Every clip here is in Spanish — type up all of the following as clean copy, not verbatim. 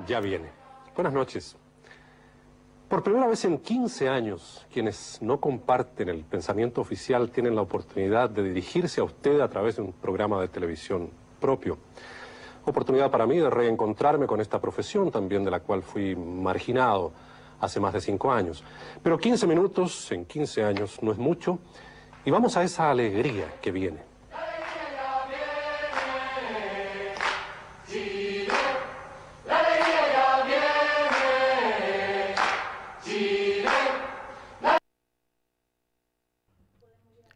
ya viene. Buenas noches. Por primera vez en 15 años, quienes no comparten el pensamiento oficial tienen la oportunidad de dirigirse a usted a través de un programa de televisión propio. Oportunidad para mí de reencontrarme con esta profesión, también de la cual fui marginado hace más de 5 años. Pero 15 minutos en 15 años no es mucho, y vamos a esa alegría que viene.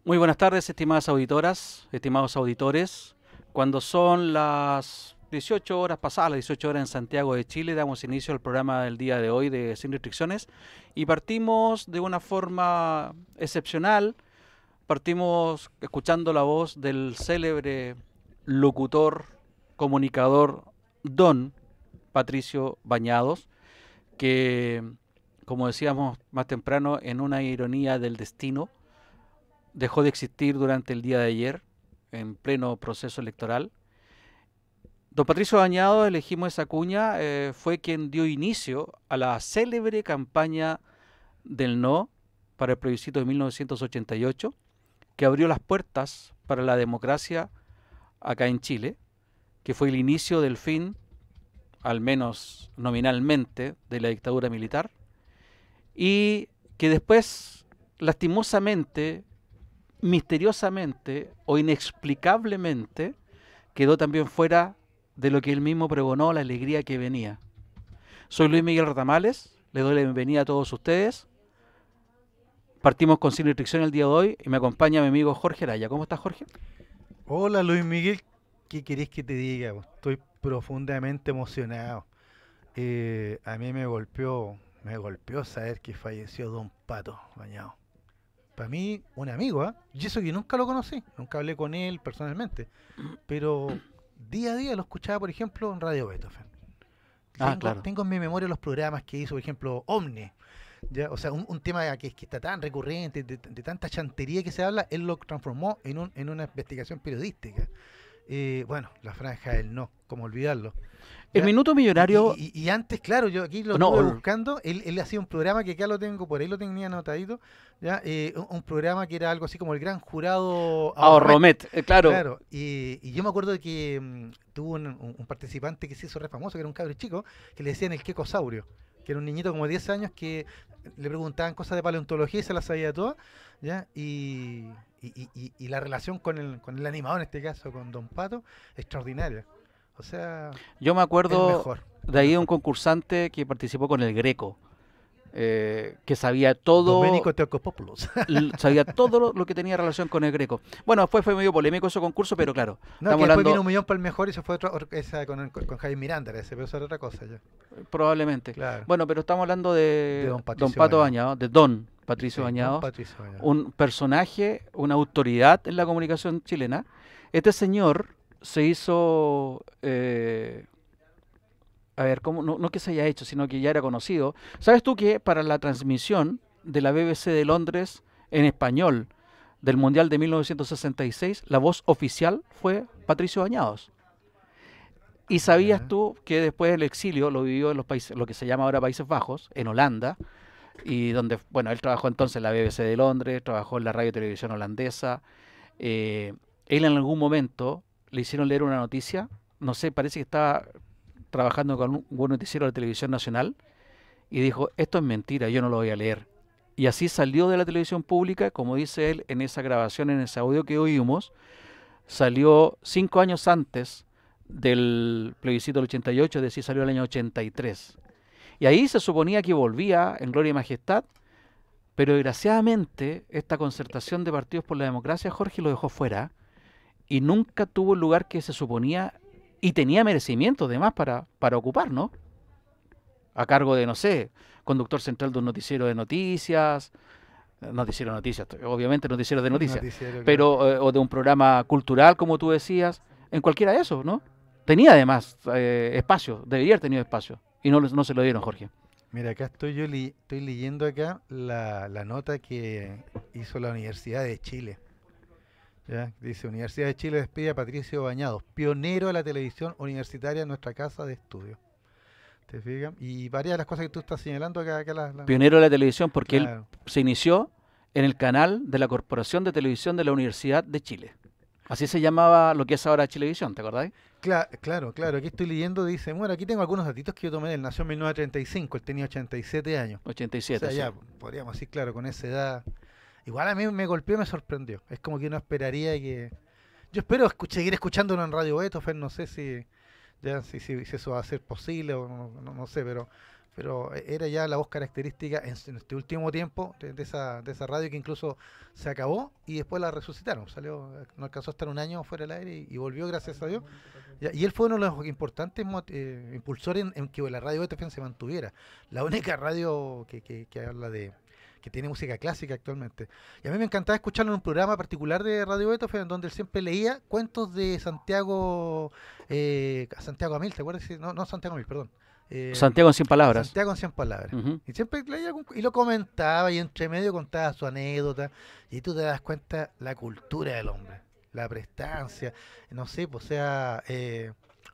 Muy buenas tardes, estimadas auditoras, estimados auditores. Cuando son las 18 horas, pasadas las 18 horas en Santiago de Chile, damos inicio al programa del día de hoy de Sin Restricciones y partimos de una forma excepcional. Partimos escuchando la voz del célebre locutor, comunicador, don Patricio Bañados, que, como decíamos más temprano, en una ironía del destino, dejó de existir durante el día de ayer, en pleno proceso electoral. Don Patricio Bañados, elegimos esa cuña, fue quien dio inicio a la célebre campaña del no para el plebiscito de 1988, que abrió las puertas para la democracia acá en Chile, que fue el inicio del fin, al menos nominalmente, de la dictadura militar, y que después, lastimosamente, misteriosamente o inexplicablemente quedó también fuera de lo que él mismo pregonó, la alegría que venía. Soy Luis Miguel Ratamales, le doy la bienvenida a todos ustedes. Partimos con Sin Restricción el día de hoy y me acompaña mi amigo Jorge Araya. ¿Cómo estás, Jorge? Hola Luis Miguel, ¿qué querés que te diga? Estoy profundamente emocionado. A mí me golpeó saber que falleció Don Pato Bañados. Para mí, un amigo, ¿eh? Y eso que nunca lo conocí, nunca hablé con él personalmente, pero día a día lo escuchaba, por ejemplo, en Radio Beethoven. Claro. Tengo en mi memoria los programas que hizo, por ejemplo, Omni. ¿Ya? O sea, un tema que está tan recurrente, de tanta chantería que se habla, él lo transformó en una investigación periodística. Bueno, la franja del no, cómo olvidarlo. El ¿Ya? Minuto Millonario... Y antes, claro, yo aquí lo estuve buscando, él hacía un programa que acá lo tengo, por ahí lo tenía anotadito, ¿ya? Un programa que era algo así como el gran jurado Ahorromet, claro. Claro, y yo me acuerdo de que tuvo un participante que se hizo re famoso, que era un cabro chico, que le decían el quecosaurio, que era un niñito como de 10 años que le preguntaban cosas de paleontología y se las sabía todas, ¿ya? Y la relación con el animador, en este caso, con Don Pato, extraordinaria. O sea, yo me acuerdo el mejor, de ahí un concursante que participó con el Greco, que sabía todo. Domenico Teocopoulos. Sabía todo lo que tenía relación con el Greco. Bueno, después fue medio polémico ese concurso, pero claro. No, estamos que después hablando... vino un millón para el mejor y se fue esa con Jaime Miranda, pero eso era otra cosa ya. Probablemente. Claro. Bueno, pero estamos hablando de Don Don Pato Bañados, de Don Patricio Bañados, un personaje, una autoridad en la comunicación chilena. Este señor se hizo, a ver, ¿cómo? No que se haya hecho, sino que ya era conocido. ¿Sabes tú que para la transmisión de la BBC de Londres en español del Mundial de 1966, la voz oficial fue Patricio Bañados? ¿Y sabías tú que después del exilio lo vivió en los países, lo que se llama ahora Países Bajos, en Holanda, y donde, bueno, él trabajó entonces en la BBC de Londres, trabajó en la radio y televisión holandesa? Él en algún momento le hicieron leer una noticia, no sé, parece que estaba trabajando con un noticiero de televisión nacional, y dijo, esto es mentira, yo no lo voy a leer. Y así salió de la televisión pública, como dice él en esa grabación, en ese audio que oímos, salió 5 años antes del plebiscito del 88, es decir, salió el año 83. Y ahí se suponía que volvía en gloria y majestad, pero desgraciadamente esta concertación de partidos por la democracia, Jorge, lo dejó fuera y nunca tuvo el lugar que se suponía y tenía merecimiento además para ocupar, ¿no? A cargo de, no sé, conductor central de un noticiero de noticias, obviamente noticiero de noticias, pero o de un programa cultural, como tú decías, en cualquiera de esos, ¿no? Tenía además espacio, debería haber tenido espacio, y no se lo dieron, Jorge. Mira, acá estoy estoy leyendo acá la nota que hizo la Universidad de Chile. ¿Ya? Dice, Universidad de Chile despide a Patricio Bañados, pionero de la televisión universitaria en nuestra casa de estudio. ¿Te fijas? Y varias de las cosas que tú estás señalando acá Pionero de la televisión porque él claro. se inició en el canal de la Corporación de Televisión de la Universidad de Chile. Así se llamaba lo que es ahora Chilevisión, ¿te acordáis? Claro. Aquí estoy leyendo, dice, bueno, aquí tengo algunos datitos que yo tomé. Él nació en 1935, él tenía 87 años. 87, O sea, ya, sí. podríamos decir, claro, con esa edad. Igual a mí me golpeó y me sorprendió. Es como que uno esperaría que... Yo espero seguir escuchándolo en Radio Beethoven, no sé si eso va a ser posible o no sé, pero era ya la voz característica en este último tiempo de esa radio que incluso se acabó y después la resucitaron. No alcanzó a estar un año fuera del aire y volvió, gracias a Dios. Y él fue uno de los importantes impulsores en que la radio Beethoven se mantuviera. La única radio que habla que tiene música clásica actualmente. Y a mí me encantaba escucharlo en un programa particular de Radio Beethoven, en donde él siempre leía cuentos de Santiago Amil, ¿te acuerdas? No Santiago Amil, perdón. Santiago en 100 palabras. Santiago en 100 palabras. Ujú. Y siempre leía y lo comentaba y entre medio contaba su anécdota. Y tú te das cuenta la cultura del hombre, la prestancia, no sé, pues sea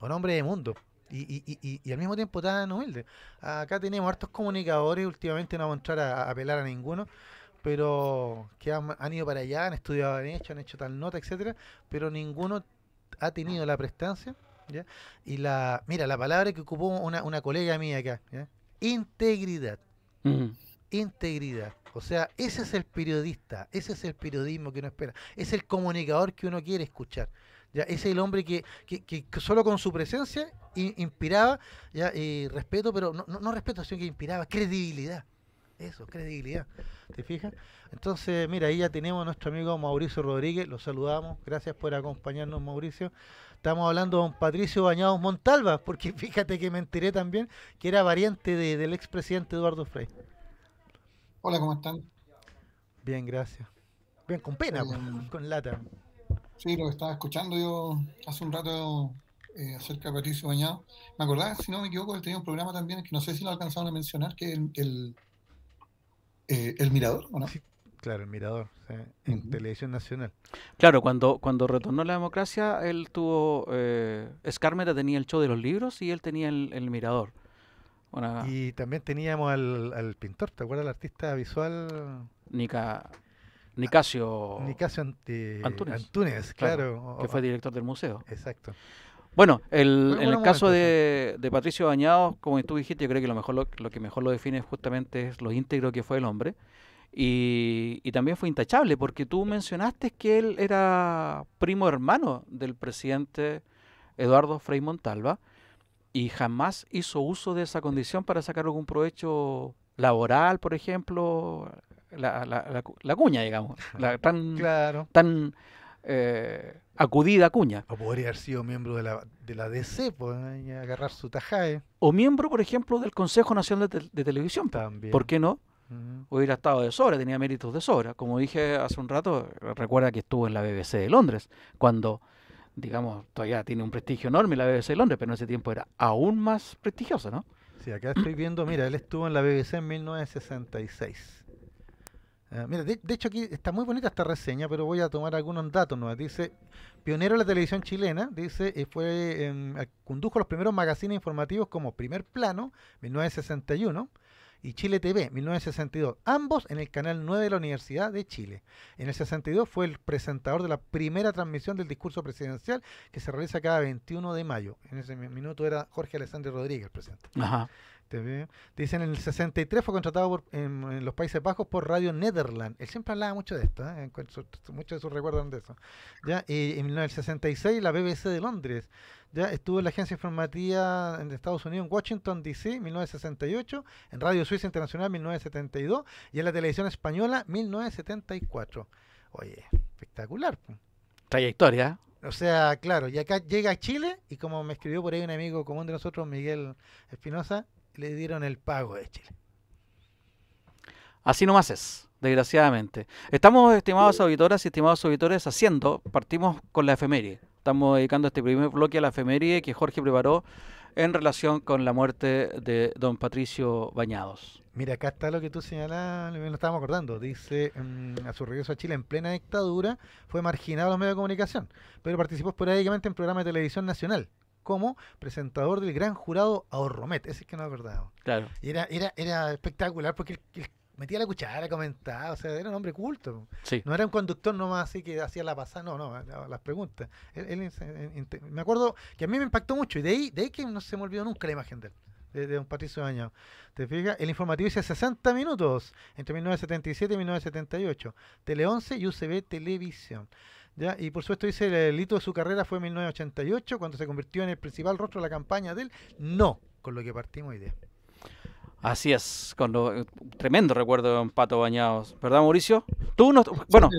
un hombre de mundo. Y al mismo tiempo tan humilde. Acá tenemos hartos comunicadores, últimamente no vamos a entrar a apelar a ninguno, pero que han ido para allá, han estudiado, han hecho tal nota, etcétera, pero ninguno ha tenido la prestancia, ¿ya? Mira, la palabra que ocupó una colega mía acá, ¿ya? Integridad. Ujú. Integridad. O sea, ese es el periodista, ese es el periodismo que uno espera, es el comunicador que uno quiere escuchar. Ya, es el hombre que solo con su presencia inspiraba ya, respeto, pero no respeto, sino que inspiraba credibilidad. Eso, credibilidad. ¿Te fijas? Entonces, mira, ahí ya tenemos a nuestro amigo Mauricio Rodríguez, lo saludamos, gracias por acompañarnos, Mauricio. Estamos hablando de don Patricio Bañados Montalva, porque fíjate que me enteré también que era variante del expresidente Eduardo Frei. Hola, ¿cómo están? Bien, gracias. Bien, con pena, con lata. Sí, lo que estaba escuchando yo hace un rato acerca de Patricio Bañado. Me acordaba, si no me equivoco, él tenía un programa también que no sé si lo alcanzaron a mencionar, que es el Mirador, ¿o no? Sí, claro, el Mirador, sí, en Ujú. Televisión Nacional. Claro, cuando retornó la democracia, él tuvo... Skármeta tenía el show de los libros y él tenía el Mirador. Una Y también teníamos al pintor, ¿te acuerdas? El artista visual Nicasio Nicasio Antúnez, Antúnez, claro. que fue director del museo. Exacto. Bueno, Fue un en el buen caso momento de Patricio Bañados, como tú dijiste, yo creo que lo que mejor lo define justamente es lo íntegro que fue el hombre. Y también fue intachable, porque tú mencionaste que él era primo hermano del presidente Eduardo Frei Montalva y jamás hizo uso de esa condición para sacar algún provecho laboral, por ejemplo, la cuña, digamos, la Claro. tan acudida cuña. O podría haber sido miembro de la DC, pues, y agarrar su tajaje O miembro, por ejemplo, del Consejo Nacional de Televisión. también. ¿Por qué no? Ujú. Hubiera estado de sobra, tenía méritos de sobra. Como dije hace un rato, recuerda que estuvo en la BBC de Londres, cuando, digamos, todavía tiene un prestigio enorme la BBC de Londres, pero en ese tiempo era aún más prestigiosa, ¿no? Sí, acá estoy viendo, mira, él estuvo en la BBC en 1966. Mira, de hecho aquí está muy bonita esta reseña, pero voy a tomar algunos datos nuevos. Dice, pionero de la televisión chilena, dice, condujo los primeros magazines informativos como Primer Plano, 1961, y Chile TV, 1962, ambos en el canal 9 de la Universidad de Chile. En el 62 fue el presentador de la primera transmisión del discurso presidencial que se realiza cada 21 de mayo. En ese minuto era Jorge Alessandri Rodríguez el presidente. Ajá. Dicen en el 63 fue contratado en los Países Bajos por Radio Nederland. Él siempre hablaba mucho de esto, muchos de sus recuerdos de eso. ¿Ya? En el 66 la BBC de Londres. Ya estuvo en la agencia informativa en Estados Unidos en Washington DC 1968, en Radio Suiza Internacional 1972 y en la televisión española 1974. Oye, espectacular. Trayectoria. O sea, claro, y acá llega a Chile y como me escribió por ahí un amigo común de nosotros, Miguel Espinosa, le dieron el pago de Chile. Así nomás es, desgraciadamente. Estamos, estimadas auditoras y estimados auditores, partimos con la efeméride. Estamos dedicando este primer bloque a la efeméride que Jorge preparó en relación con la muerte de don Patricio Bañados. Mira, acá está lo que tú señalás, lo estábamos acordando. Dice, a su regreso a Chile en plena dictadura, fue marginado a los medios de comunicación, pero participó esporádicamente en programas de televisión nacional. como presentador del gran jurado Ahorromet. Ese es que no es verdad. Claro. Y era espectacular porque él metía la cuchara, comentaba, o sea, era un hombre culto. Sí. No era un conductor nomás así que hacía la pasada, no, las preguntas. Me acuerdo que a mí me impactó mucho y de ahí que no se me olvidó nunca la imagen de él. De don Patricio Bañados. ¿Te fijas? El informativo dice 60 minutos entre 1977 y 1978. Tele 11 y UCB Televisión. ¿Ya? Y por supuesto dice el hito de su carrera fue en 1988 cuando se convirtió en el principal rostro de la campaña del no, con lo que partimos hoy día. Así es, tremendo recuerdo de don Pato Bañados, ¿verdad, Mauricio? Tú no, bueno,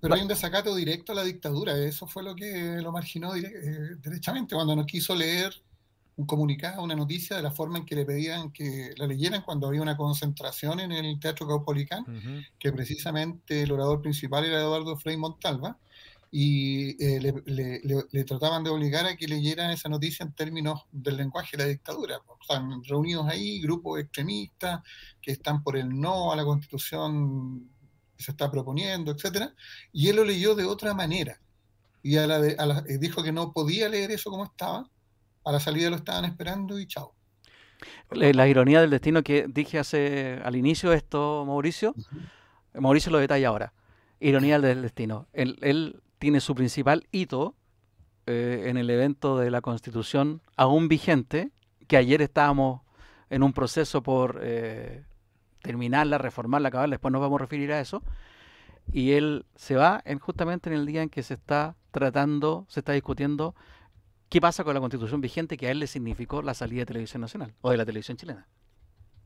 pero hay un desacato directo a la dictadura, eso fue lo que lo marginó derechamente, cuando no quiso leer un comunicado, una noticia de la forma en que le pedían que la leyeran cuando había una concentración en el Teatro Caupolicán, que precisamente el orador principal era Eduardo Frei Montalva, y le trataban de obligar a que leyeran esa noticia en términos del lenguaje de la dictadura. Están reunidos ahí grupos extremistas que están por el no a la Constitución que se está proponiendo, etcétera, y él lo leyó de otra manera, y dijo que no podía leer eso como estaba. A la salida lo estaban esperando y chao. La ironía del destino que dije al inicio de esto, Mauricio, Mauricio lo detalla ahora. Ironía del destino. Él tiene su principal hito en el evento de la Constitución aún vigente, que ayer estábamos en un proceso por terminarla, reformarla, acabarla, después nos vamos a referir a eso, y él se va justamente en el día en que se está discutiendo qué pasa con la Constitución vigente que a él le significó la salida de Televisión Nacional o de la televisión chilena.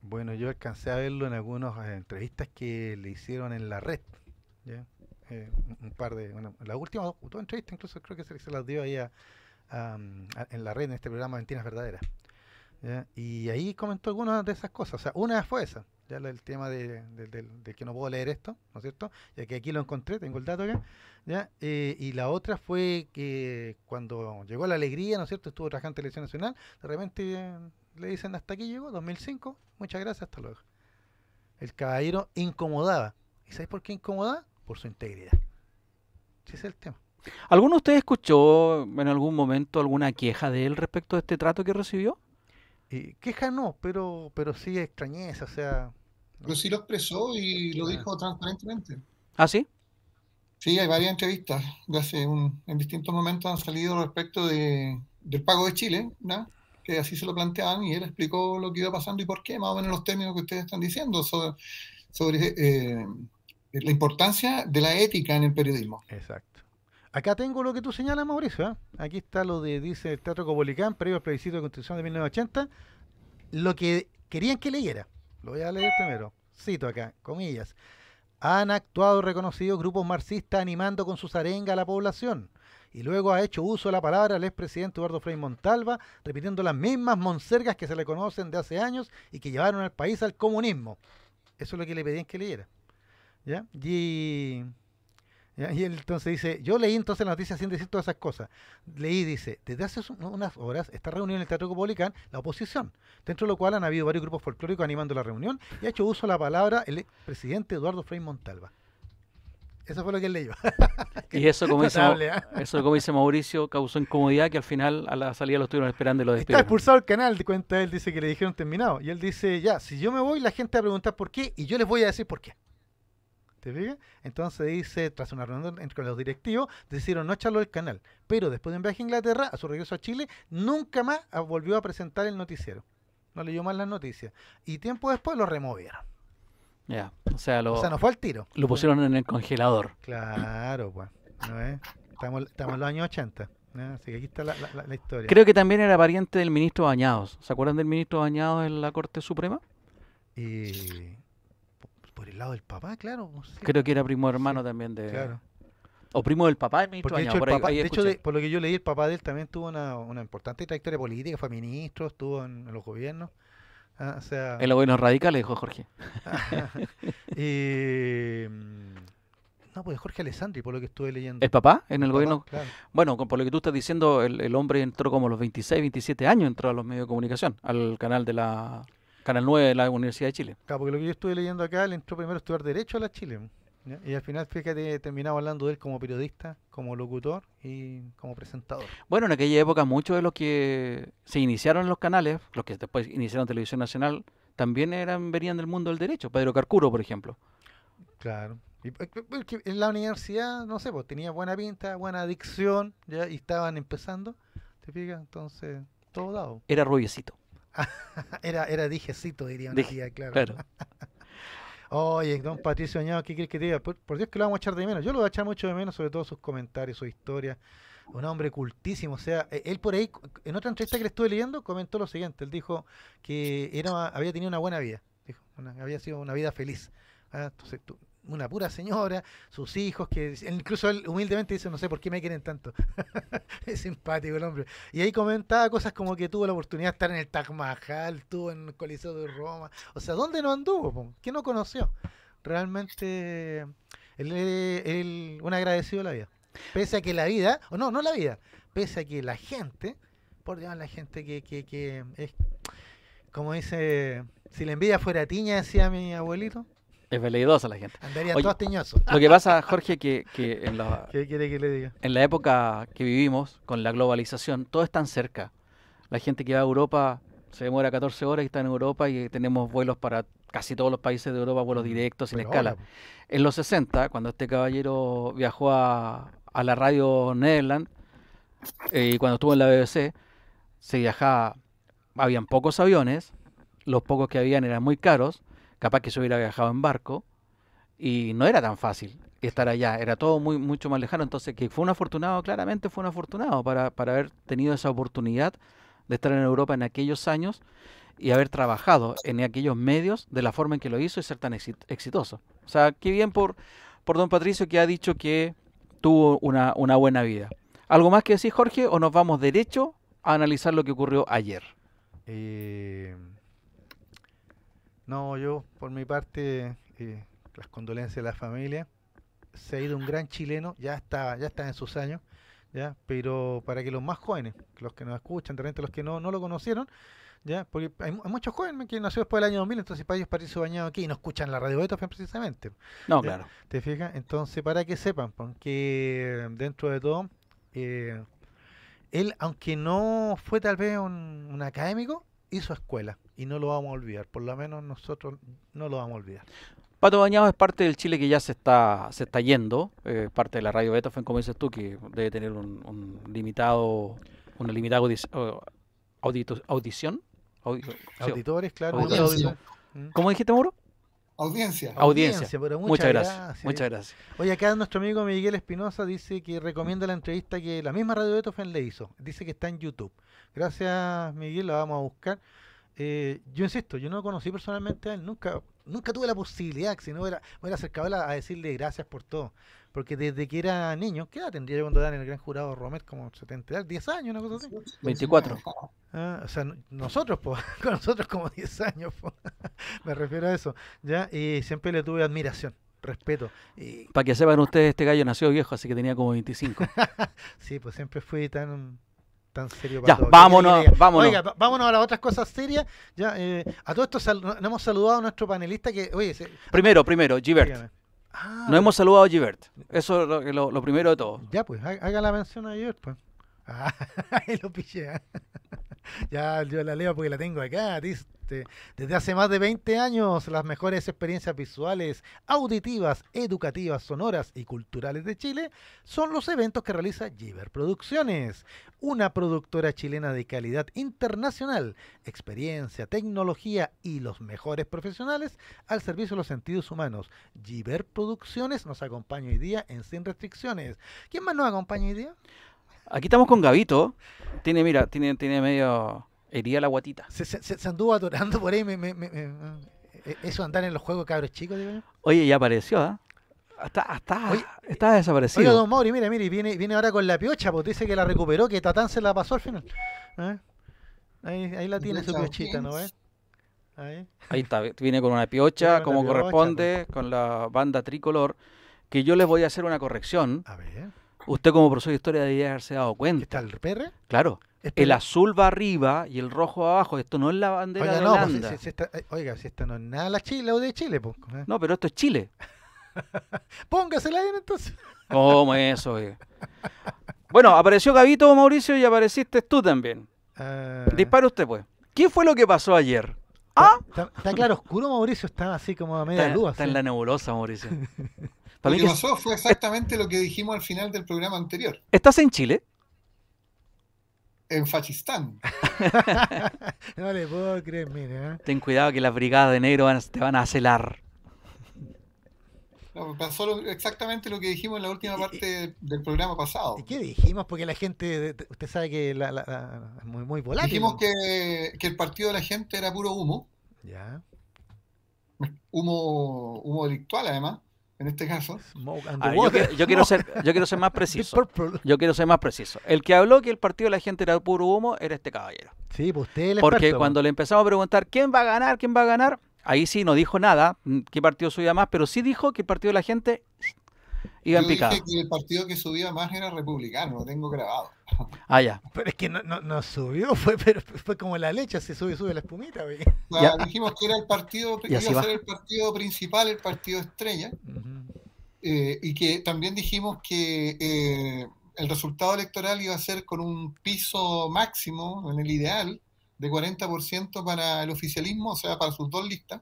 Bueno, yo alcancé a verlo en algunas entrevistas que le hicieron en la red, ¿ya? Un par de, la última dos entrevistas incluso creo que se las dio ahí en la red, en este programa Mentiras Verdaderas, ¿ya? Y ahí comentó algunas de esas cosas. O sea, una fue esa, ya el tema de que no puedo leer esto, ¿no es cierto? Ya que aquí lo encontré, tengo el dato acá, ¿ya? Y la otra fue que cuando llegó la alegría, ¿no es cierto? Estuvo trabajando en Televisión Nacional, de repente le dicen hasta aquí llegó, 2005, muchas gracias, hasta luego. El caballero incomodaba. ¿Y sabes por qué incomodaba? Por su integridad. Ese es el tema. ¿Alguno de ustedes escuchó en algún momento alguna queja de él respecto a este trato que recibió? Queja no, pero sí extrañeza, o sea... Pero sí lo expresó y lo dijo transparentemente. ¿Ah, sí? Sí, hay varias entrevistas en distintos momentos han salido respecto del pago de Chile, ¿no? Que así se lo planteaban y él explicó lo que iba pasando y por qué, más o menos los términos que ustedes están diciendo sobre la importancia de la ética en el periodismo. Exacto. Acá tengo lo que tú señalas, Mauricio, ¿eh? Aquí está dice el Teatro Caupolicán, previo al plebiscito de Constitución de 1980, lo que querían que leyera. Lo voy a leer primero. Cito acá, comillas. Han actuado reconocidos grupos marxistas animando con sus arengas a la población. Y luego ha hecho uso de la palabra el expresidente Eduardo Frei Montalva, repitiendo las mismas monsergas que se le conocen de hace años y que llevaron al país al comunismo. Eso es lo que le pedían que leyera. ¿Ya? Y él entonces dice, yo leí entonces la noticia sin decir todas esas cosas. Leí, dice, desde hace unas horas está reunido en el Teatro Caupolicán la oposición, dentro de lo cual han habido varios grupos folclóricos animando la reunión y ha hecho uso de la palabra el presidente Eduardo Frei Montalva. Eso fue lo que él leyó. Y eso, como dice Mauricio, causó incomodidad que al final a la salida lo estuvieron esperando y lo despidieron. Está expulsado del canal, cuenta él, dice que le dijeron terminado. Y él dice, ya, si yo me voy, la gente va a preguntar por qué y yo les voy a decir por qué. ¿Te fijas? Entonces dice, tras una reunión entre los directivos, decidieron no echarlo del canal. Pero después de un viaje a Inglaterra, a su regreso a Chile, nunca más volvió a presentar el noticiero. No leyó más las noticias. Y tiempo después lo removieron. Ya, o sea, no fue al tiro. Lo pusieron en el congelador. Claro, pues. ¿No es? Estamos en los años 80. ¿no? Así que aquí está la historia. Creo que también era pariente del ministro Bañados. ¿Se acuerdan del ministro Bañados en la Corte Suprema? Por el lado del papá, claro. Sí. Creo que era primo hermano también de... Claro. O primo del papá del ministro Bañados. De hecho, por lo que yo leí, el papá de él también tuvo una importante trayectoria política, fue ministro, estuvo en los gobiernos. O sea... En los gobiernos radicales, dijo Jorge. No, pues Jorge Alessandri, por lo que estuve leyendo. ¿El papá en el gobierno? Claro. Bueno, por lo que tú estás diciendo, el hombre entró como a los 26, 27 años, entró a los medios de comunicación, al canal de Canal 9 de la Universidad de Chile. Claro, porque lo que yo estuve leyendo acá, él entró primero a estudiar Derecho a la Chile. ¿ya? Y al final, fíjate, terminamos hablando de él como periodista, como locutor y como presentador. Bueno, en aquella época muchos de los que se iniciaron en los canales, los que después iniciaron Televisión Nacional, también venían del mundo del derecho. Pedro Carcuro, por ejemplo. Claro. Y porque en la universidad, no sé, pues tenía buena pinta, buena dicción, ¿ya? Y estaban empezando, ¿te fijas? Entonces, todo dado. Era rubiecito. Era dijecito, diría una tía, claro. Claro. Oye, don Patricio Añado, ¿qué quieres que te diga? Por Dios que lo vamos a echar de menos. Yo lo voy a echar mucho de menos, sobre todo sus comentarios, su historia. Un hombre cultísimo. O sea, él por ahí, en otra entrevista que le estuve leyendo, comentó lo siguiente. Él dijo que había tenido una buena vida. Dijo, había sido una vida feliz. Entonces, una pura señora, sus hijos, que incluso él humildemente dice, no sé por qué me quieren tanto. Es simpático el hombre. Y ahí comentaba cosas como que tuvo la oportunidad de estar en el Taj Mahal, estuvo en el Coliseo de Roma. O sea, ¿dónde no anduvo, po? ¿Qué no conoció? Realmente, él un agradecido a la vida. Pese a que la vida, o no la vida, pese a que la gente, por Dios, la gente que es, como dice, si la envidia fuera tiña, decía mi abuelito, Es veleidosa la gente. andarían Oye, todos tiñosos. Lo que pasa, Jorge, que en ¿Qué quiere que le diga? la época que vivimos, con la globalización, todo es tan cerca. La gente que va a Europa se demora 14 horas y está en Europa y tenemos vuelos para casi todos los países de Europa, vuelos directos sin Pero escala. ahora, En los 60, cuando este caballero viajó a la radio Nederland, y cuando estuvo en la BBC, se viajaba, habían pocos aviones, los pocos que habían eran muy caros, capaz que se hubiera viajado en barco, y no era tan fácil estar allá, era todo mucho más lejano, entonces que fue un afortunado, claramente fue un afortunado para haber tenido esa oportunidad de estar en Europa en aquellos años y haber trabajado en aquellos medios de la forma en que lo hizo y ser tan exitoso. O sea, qué bien por don Patricio, que ha dicho que tuvo una buena vida. ¿Algo más que decir, Jorge, o nos vamos derecho a analizar lo que ocurrió ayer? No, yo, por mi parte, las condolencias a la familia. Se ha ido un gran chileno, ya está en sus años, ya, pero para que los más jóvenes, los que nos escuchan, de repente los que no lo conocieron, ya, porque hay muchos jóvenes que nació después del año 2000, entonces para ellos Patricio Bañado aquí y no escuchan la radio Beethoven precisamente. No, ¿Ya? claro. ¿Te fijas? Entonces, para que sepan, porque dentro de todo, él, aunque no fue tal vez un académico, hizo escuela y no lo vamos a olvidar, por lo menos nosotros no lo vamos a olvidar. Pato Bañado es parte del Chile que ya se está yendo, parte de la radio Beethoven, como dices tú, que debe tener una limitada audición. Auditores, claro. Audiencia. ¿Cómo dijiste, Mauro? Audiencia. Audiencia. Pero Muchas gracias. Muchas gracias. Oye, acá nuestro amigo Miguel Espinosa dice que recomienda la entrevista que la misma Radio Beethoven le hizo. Dice que está en YouTube. Gracias, Miguel, la vamos a buscar. Yo insisto, yo no lo conocí personalmente a él, nunca tuve la posibilidad, que si no me hubiera acercado a decirle gracias por todo. Porque desde que era niño, ¿qué edad tendría yo cuando era en el gran jurado Romet? Como 70, 10 años, una cosa así. 24. O sea, nosotros, con nosotros como 10 años, me refiero a eso, ¿ya? Y siempre le tuve admiración, respeto. Para que sepan ustedes, este gallo nació viejo, así que tenía como 25. Sí, pues siempre fui tan serio ya, para todo. vámonos. Oiga, vámonos a las otras cosas serias. Ya, a todo esto no hemos saludado a nuestro panelista que, oye, Primero, Givert. No hemos saludado a Givert. Eso es lo primero de todo. Ya, pues, haga la mención a Givert, pues. Ahí lo pillé. Ya, yo la leo porque la tengo acá. Desde hace más de 20 años, las mejores experiencias visuales, auditivas, educativas, sonoras y culturales de Chile son los eventos que realiza Givert Producciones, una productora chilena de calidad internacional, experiencia, tecnología y los mejores profesionales al servicio de los sentidos humanos. Givert Producciones nos acompaña hoy día en Sin Restricciones. ¿Quién más nos acompaña hoy día? Aquí estamos con Gabito. Tiene medio herida la guatita. Se anduvo atorando por ahí. Eso andar en los juegos cabros chicos, digo yo. Oye, ya apareció, ¿eh? Está desaparecido. Oiga, don Mauri, mira, viene ahora con la piocha, pues dice que la recuperó, que Tatán se la pasó al final. Ahí la tiene su piochita, ¿no ves? Ahí está, viene con una piocha, como corresponde, con la banda tricolor, que yo les voy a hacer una corrección. A ver. Usted como profesor de historia debería haberse dado cuenta. ¿Está el PR? Claro. El azul va arriba y el rojo va abajo. Esto no es la bandera de Holanda. Oiga, si esta no es nada la Chile o de Chile, pues. No, pero esto es Chile. Póngasela bien entonces. ¿Cómo eso? Bueno, apareció Gabito, Mauricio, y apareciste tú también. Dispara usted, pues. ¿Qué fue lo que pasó ayer? Está claro oscuro, Mauricio, está así como a media luz. Está en la nebulosa, Mauricio. Lo que pasó fue exactamente lo que dijimos al final del programa anterior. ¿Estás en Chile? En Fachistán. No le puedo creer, mire. Ten cuidado que las brigadas de negro te van a celar. No, pasó exactamente lo que dijimos en la última parte del programa pasado. ¿Y qué dijimos? Porque la gente, usted sabe que es muy, muy volátil. Dijimos que el partido de la gente era puro humo. Ya. Humo delictual, además, en este caso. Yo quiero ser más preciso. Yo quiero ser más preciso. El que habló que el partido de la gente era puro humo era este caballero. Sí, pues usted es el Porque experto, cuando le empezamos a preguntar quién va a ganar, ahí sí no dijo nada, qué partido subía más, pero sí dijo que el partido de la gente iba en picado. Yo dije que el partido que subía más era republicano, lo tengo grabado. Ah, ya. Pero es que no subió, fue como la leche, se sube la espumita. Dijimos que era el partido, iba a ser el partido principal, el partido estrella, y que también dijimos que el resultado electoral iba a ser con un piso máximo, en el ideal, de 40% para el oficialismo, o sea, para sus dos listas,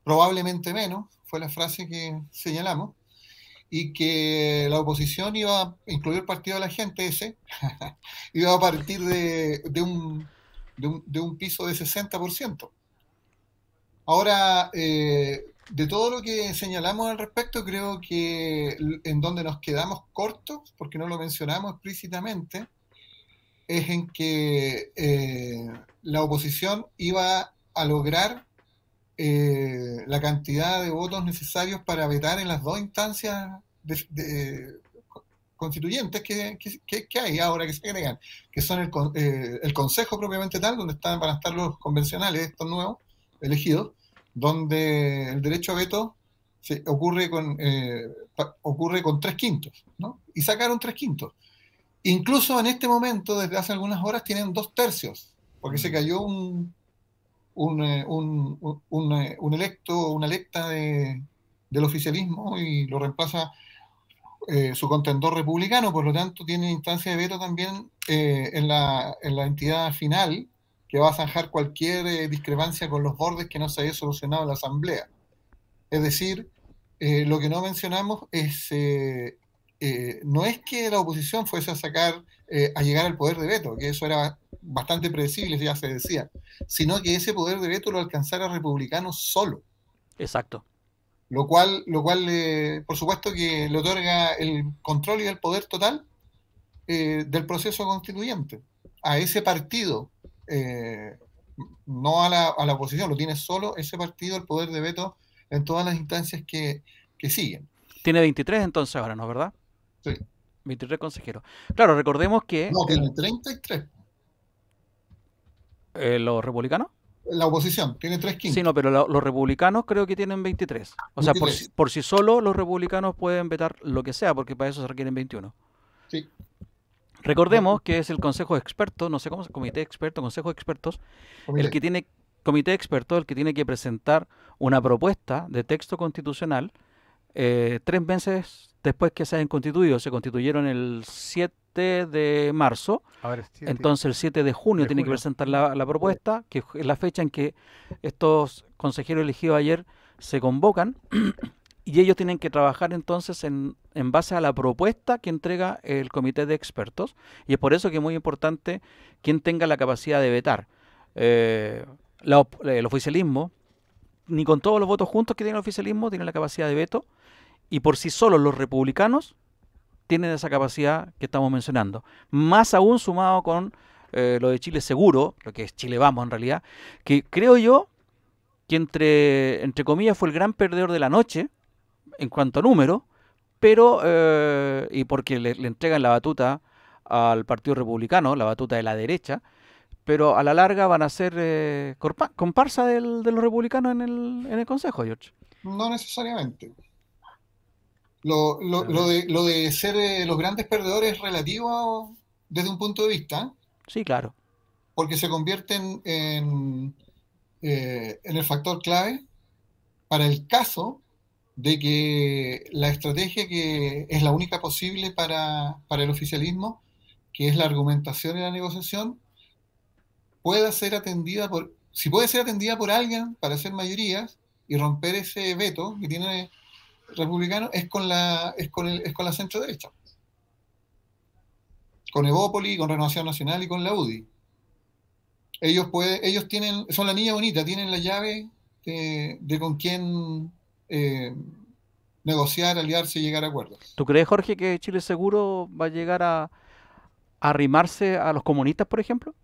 probablemente menos, fue la frase que señalamos, y que la oposición iba a incluir el partido de la gente ese, iba a partir de un piso de 60%. Ahora, de todo lo que señalamos al respecto, creo que en donde nos quedamos cortos, porque no lo mencionamos explícitamente, es en que la oposición iba a lograr la cantidad de votos necesarios para vetar en las dos instancias constituyentes que hay ahora, que se agregan, que son el Consejo propiamente tal, donde van a estar los convencionales, estos nuevos elegidos, donde el derecho a veto ocurre con 3/5, ¿no? Y sacaron 3/5. Incluso en este momento, desde hace algunas horas, tienen 2/3, porque se cayó un electo, una electa del oficialismo y lo reemplaza su contendor republicano, por lo tanto tiene instancia de veto también en la entidad final, que va a zanjar cualquier discrepancia con los bordes que no se haya solucionado en la Asamblea. Es decir, lo que no mencionamos es no es que la oposición fuese a llegar al poder de veto, que eso era bastante predecible, ya se decía, sino que ese poder de veto lo alcanzara republicano solo. Exacto. Lo cual por supuesto que le otorga el control y el poder total del proceso constituyente a ese partido, no a la oposición, lo tiene solo ese partido el poder de veto en todas las instancias que siguen. Tiene 23 entonces ahora, ¿no? ¿Verdad? Sí. 23 consejeros. Claro, recordemos que... No, tiene 33. ¿Los republicanos? La oposición tiene 3/5. Sí, no, pero los republicanos creo que tienen 23. O 23. Sea, por sí solo los republicanos pueden vetar lo que sea, porque para eso se requieren 21. Sí. Recordemos que es el Consejo de Expertos, no sé cómo es, Comité de Expertos, Consejo de Expertos, el que tiene Comité de Expertos, el que tiene que presentar una propuesta de texto constitucional 3 meses después que se hayan constituido. Se constituyeron el 7 de marzo, entonces el 7 de junio tiene que presentar la propuesta, que es la fecha en que estos consejeros elegidos ayer se convocan y ellos tienen que trabajar entonces en base a la propuesta que entrega el Comité de Expertos, y es por eso que es muy importante quien tenga la capacidad de vetar. El oficialismo, ni con todos los votos juntos que tiene el oficialismo, tiene la capacidad de veto, y por sí solos los republicanos tienen esa capacidad que estamos mencionando. Más aún sumado con lo de Chile Seguro, lo que es Chile Vamos en realidad, que creo yo que entre comillas fue el gran perdedor de la noche en cuanto a número, pero y porque le entregan la batuta al Partido Republicano, la batuta de la derecha, pero a la larga van a ser comparsa de los republicanos en el Consejo, George. No necesariamente. Lo de ser los grandes perdedores es relativo desde un punto de vista. Sí, claro. Porque se convierten en el factor clave para el caso de que la estrategia que es la única posible para el oficialismo, que es la argumentación y la negociación, pueda ser atendida si puede ser atendida por alguien para hacer mayorías y romper ese veto que tiene el republicano, es con la centro derecha, con Evópoli, con Renovación Nacional y con la UDI. Ellos son la niña bonita, tienen la llave de con quién negociar, aliarse y llegar a acuerdos. ¿Tú crees, Jorge, que Chile Seguro va a llegar a arrimarse a los comunistas, por ejemplo?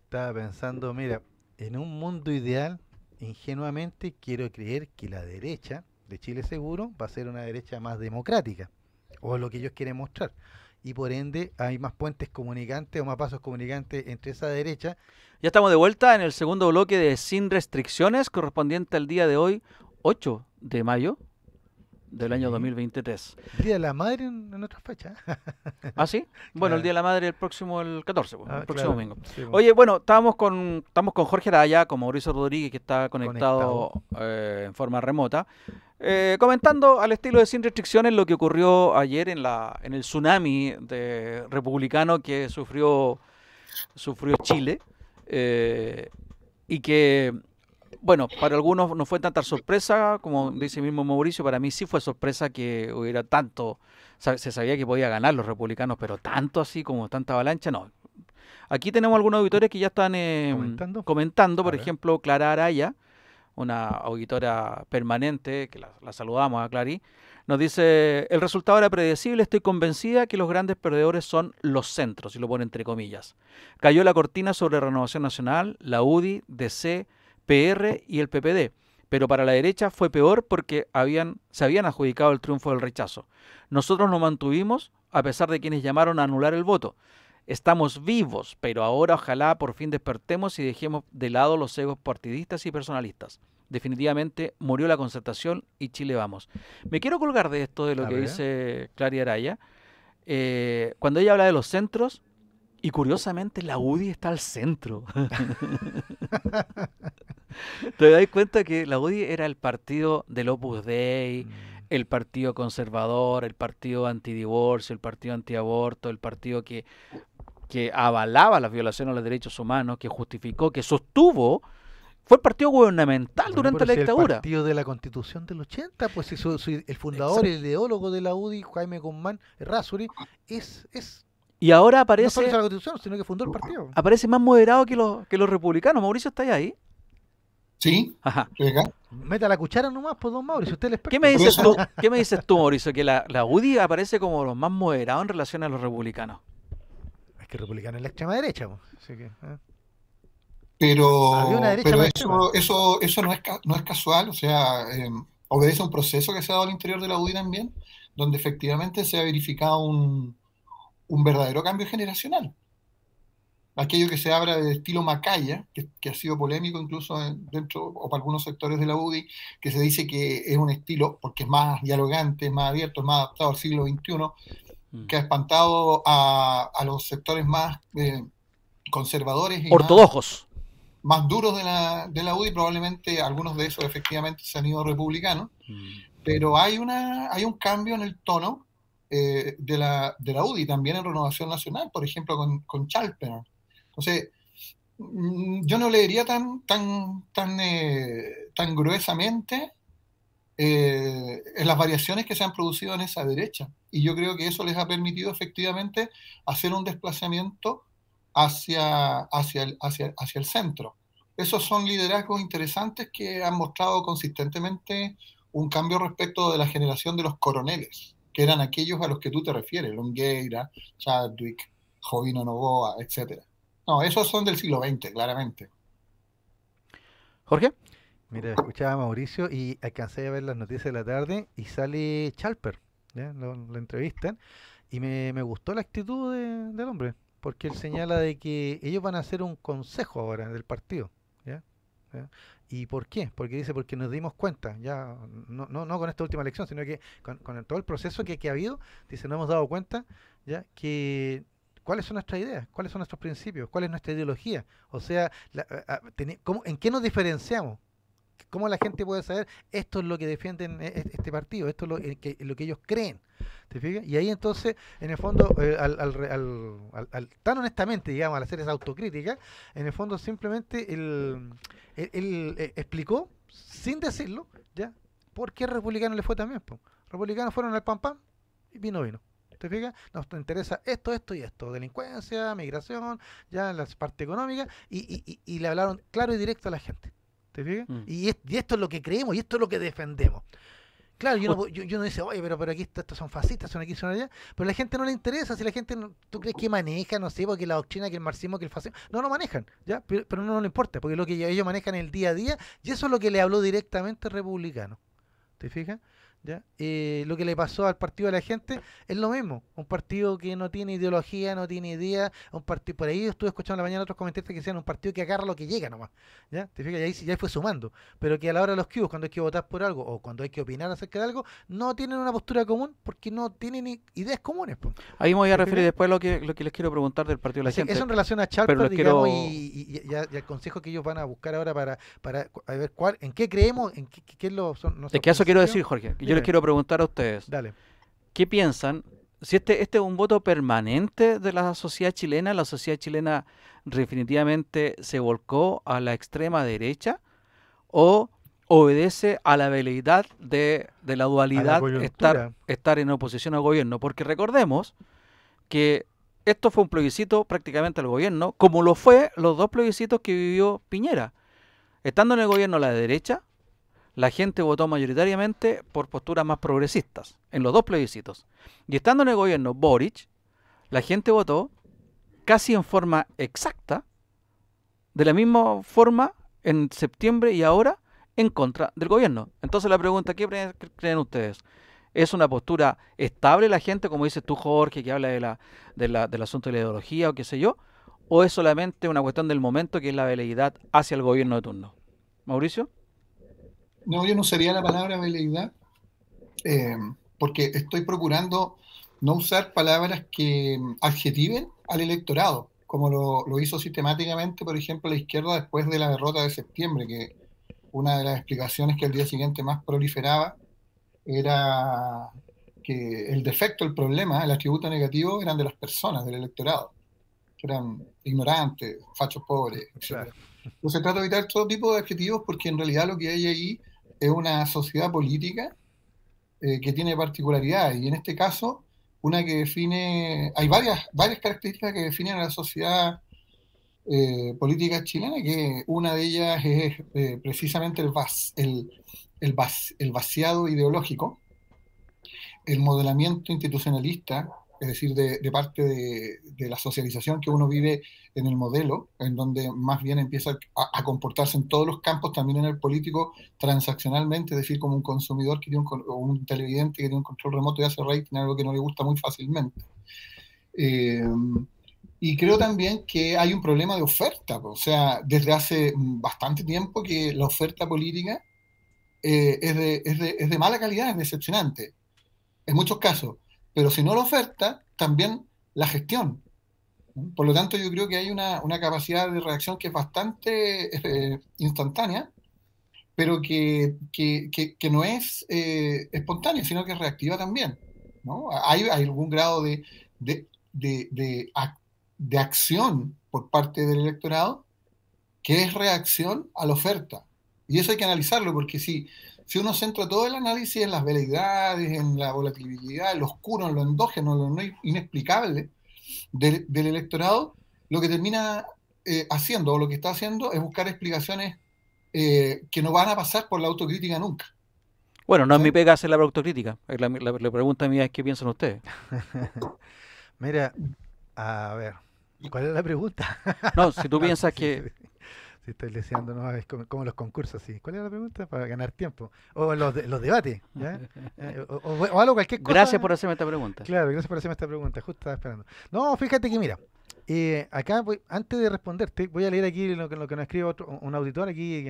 Estaba pensando, mira, en un mundo ideal, ingenuamente quiero creer que la derecha de Chile Seguro va a ser una derecha más democrática, o lo que ellos quieren mostrar. Y por ende hay más puentes comunicantes o más pasos comunicantes entre esa derecha. Ya estamos de vuelta en el segundo bloque de Sin Restricciones, correspondiente al día de hoy, 8 de mayo del año Sí. 2023. Día de la Madre en otra fecha. ¿Ah, sí? Bueno, el Claro. Día de la Madre el próximo, el 14, pues, el próximo Claro. domingo. Sí, pues. Oye, bueno, estamos con Jorge Araya, con Mauricio Rodríguez, que está conectado en forma remota, comentando al estilo de Sin Restricciones lo que ocurrió ayer en el tsunami republicano que sufrió Chile, y que, bueno, para algunos no fue tanta sorpresa, como dice mismo Mauricio, para mí sí fue sorpresa que hubiera tanto, se sabía que podía ganar los republicanos, pero tanto así como tanta avalancha, no. Aquí tenemos algunos auditores que ya están comentando, por ejemplo, Clara Araya, una auditora permanente, que la saludamos a Clary, nos dice: el resultado era predecible, estoy convencida que los grandes perdedores son los centros, y lo pone entre comillas. Cayó la cortina sobre Renovación Nacional, la UDI, DC, PR y el PPD, pero para la derecha fue peor porque se habían adjudicado el triunfo del rechazo. Nosotros nos mantuvimos a pesar de quienes llamaron a anular el voto. Estamos vivos, pero ahora ojalá por fin despertemos y dejemos de lado los egos partidistas y personalistas. Definitivamente murió la concertación y Chile vamos. Me quiero colgar de esto, de lo que dice Clara Araya, cuando ella habla de los centros, y curiosamente la UDI está al centro. ¿Te das cuenta que la UDI era el partido del Opus Dei, el partido conservador, el partido antidivorcio, el partido antiaborto, el partido que avalaba las violaciones a los derechos humanos, que justificó, que sostuvo, fue el partido gubernamental durante la dictadura? El partido de la Constitución del 80, pues el fundador, el ideólogo de la UDI, Jaime Guzmán Errázuriz, y ahora aparece, no solo hizo la Constitución, sino que fundó el partido. Aparece más moderado que los republicanos. Mauricio, ¿está ahí? Sí. Ajá. Meta la cuchara nomás, pues, don Mauricio, usted le experto. ¿Qué me dices tú, Mauricio? Que la UDI aparece como los más moderados en relación a los republicanos. Es que el republicano es la extrema derecha, pues. Así que, Pero eso no es casual, o sea, obedece a un proceso que se ha dado al interior de la UDI también, donde efectivamente se ha verificado un verdadero cambio generacional. Aquello que se habla de estilo Macaya, que ha sido polémico incluso dentro o para algunos sectores de la UDI, que se dice que es un estilo porque es más dialogante, es más abierto, es más adaptado al siglo XXI, que ha espantado a los sectores más conservadores y ortodoxos, más duros de la UDI. Probablemente algunos de esos efectivamente se han ido republicanos, pero hay un cambio en el tono de la UDI, también en Renovación Nacional, por ejemplo, con Chalper. Entonces, yo no leería tan gruesamente en las variaciones que se han producido en esa derecha. Y yo creo que eso les ha permitido efectivamente hacer un desplazamiento hacia el centro. Esos son liderazgos interesantes que han mostrado consistentemente un cambio respecto de la generación de los coroneles, que eran aquellos a los que tú te refieres: Longueira, Chadwick, Jovino Novoa, etcétera. No, esos son del siglo XX, claramente. ¿Jorge? Mira, escuchaba a Mauricio y alcancé a ver las noticias de la tarde y sale Chalper, ¿ya? Lo entrevistan y me gustó la actitud del hombre, porque él señala de que ellos van a hacer un consejo ahora del partido, ¿ya? ¿Y por qué? Porque dice, porque nos dimos cuenta, ya no con esta última elección, sino que con todo el proceso que ha habido, dice, nos hemos dado cuenta, ya, que cuáles son nuestras ideas, cuáles son nuestros principios, cuál es nuestra ideología, o sea, ¿en qué nos diferenciamos? ¿Cómo la gente puede saber esto es lo que defienden este partido, esto es lo que ellos creen? ¿Te fijas? Y ahí entonces, en el fondo, tan honestamente, digamos, al hacer esa autocrítica, en el fondo simplemente él explicó, sin decirlo, ¿ya? ¿Por qué a Republicano le fue tan bien? Po? Republicanos fueron al pam pam y vino. ¿Te fijas? Nos interesa esto y esto, delincuencia, migración, ya la parte económica, y le hablaron claro y directo a la gente. ¿Te fijas? Y esto es lo que creemos y esto es lo que defendemos. Claro, yo no dice, oye, pero aquí estos son fascistas, son aquí, son allá, pero a la gente no le interesa, si la gente, ¿tú crees que maneja, no sé, porque la doctrina, que el marxismo, que el fascismo, no lo manejan, ¿ya? Pero no le importa, porque lo que ellos manejan en el día a día, y eso es lo que le habló directamente Republicano. ¿Te fijas? ¿Ya? Lo que le pasó al partido de la gente es lo mismo, un partido que no tiene ideología, no tiene idea, un partido, por ahí estuve escuchando en la mañana otros comentarios que decían un partido que agarra lo que llega nomás, ¿ya? ¿Te fijas? Y ahí ya fue sumando, pero que a la hora de los cubos, cuando hay que votar por algo o cuando hay que opinar acerca de algo, no tienen una postura común porque no tienen ideas comunes. Po. Ahí me voy a referir después a lo que les quiero preguntar del partido de la gente. Eso en relación a Chalper, digamos, y al consejo que ellos van a buscar ahora para a ver en qué creemos, en qué es lo son. Es que eso quiero decir, Jorge, que yo les quiero preguntar a ustedes. Dale. ¿Qué piensan? Si este es un voto permanente de la sociedad chilena definitivamente se volcó a la extrema derecha, o obedece a la veleidad de la dualidad estar en oposición al gobierno. Porque recordemos que esto fue un plebiscito prácticamente al gobierno, como lo fue los dos plebiscitos que vivió Piñera. Estando en el gobierno la derecha, la gente votó mayoritariamente por posturas más progresistas en los dos plebiscitos. Y estando en el gobierno Boric, la gente votó casi en forma exacta, de la misma forma en septiembre y ahora, en contra del gobierno. Entonces la pregunta, ¿qué creen ustedes? ¿Es una postura estable la gente, como dices tú, Jorge, que habla del asunto de la ideología o qué sé yo? ¿O es solamente una cuestión del momento, que es la veleidad hacia el gobierno de turno? ¿Mauricio? No, yo no usaría la palabra veleidad, porque estoy procurando no usar palabras que adjetiven al electorado, como lo hizo sistemáticamente, por ejemplo, la izquierda después de la derrota de septiembre, que una de las explicaciones que al día siguiente más proliferaba era que el defecto, el problema, el atributo negativo eran de las personas, del electorado, que eran ignorantes, fachos pobres, etc. Claro. Entonces trato de evitar todo tipo de adjetivos, porque en realidad lo que hay ahí es una sociedad política que tiene particularidades, y en este caso una que define, hay varias características que definen a la sociedad política chilena, que una de ellas es precisamente el vaciado ideológico, el modelamiento institucionalista, es decir, de parte de la socialización que uno vive en el modelo, en donde más bien empieza a comportarse en todos los campos, también en el político, transaccionalmente, es decir, como un consumidor que tiene o un televidente que tiene un control remoto y hace rating, algo que no le gusta muy fácilmente. Y creo también que hay un problema de oferta, o sea, desde hace bastante tiempo que la oferta política es de mala calidad, es decepcionante, en muchos casos. Pero si no la oferta, también la gestión. Por lo tanto, yo creo que hay una capacidad de reacción que es bastante instantánea, pero que no es espontánea, sino que es reactiva también, ¿no? Hay algún grado de acción por parte del electorado que es reacción a la oferta. Y eso hay que analizarlo, porque si uno centra todo el análisis en las veleidades, en la volatilidad, en lo oscuro, en lo endógeno, en lo no inexplicable del electorado, lo que termina haciendo, o lo que está haciendo, es buscar explicaciones que no van a pasar por la autocrítica nunca. Bueno, no es mi pega hacer la autocrítica. La pregunta mía es ¿qué piensan ustedes? Mira, a ver, ¿cuál es la pregunta? No, si tú piensas que... Si estoy deseando, no, es como los concursos, sí. ¿Cuál es la pregunta? Para ganar tiempo. O los debates, ¿ya? O algo, cualquier cosa. Gracias por hacerme esta pregunta. Claro, gracias por hacerme esta pregunta. Justo estaba esperando. No, fíjate que mira, acá antes de responderte, voy a leer aquí lo que nos escribe un auditor aquí,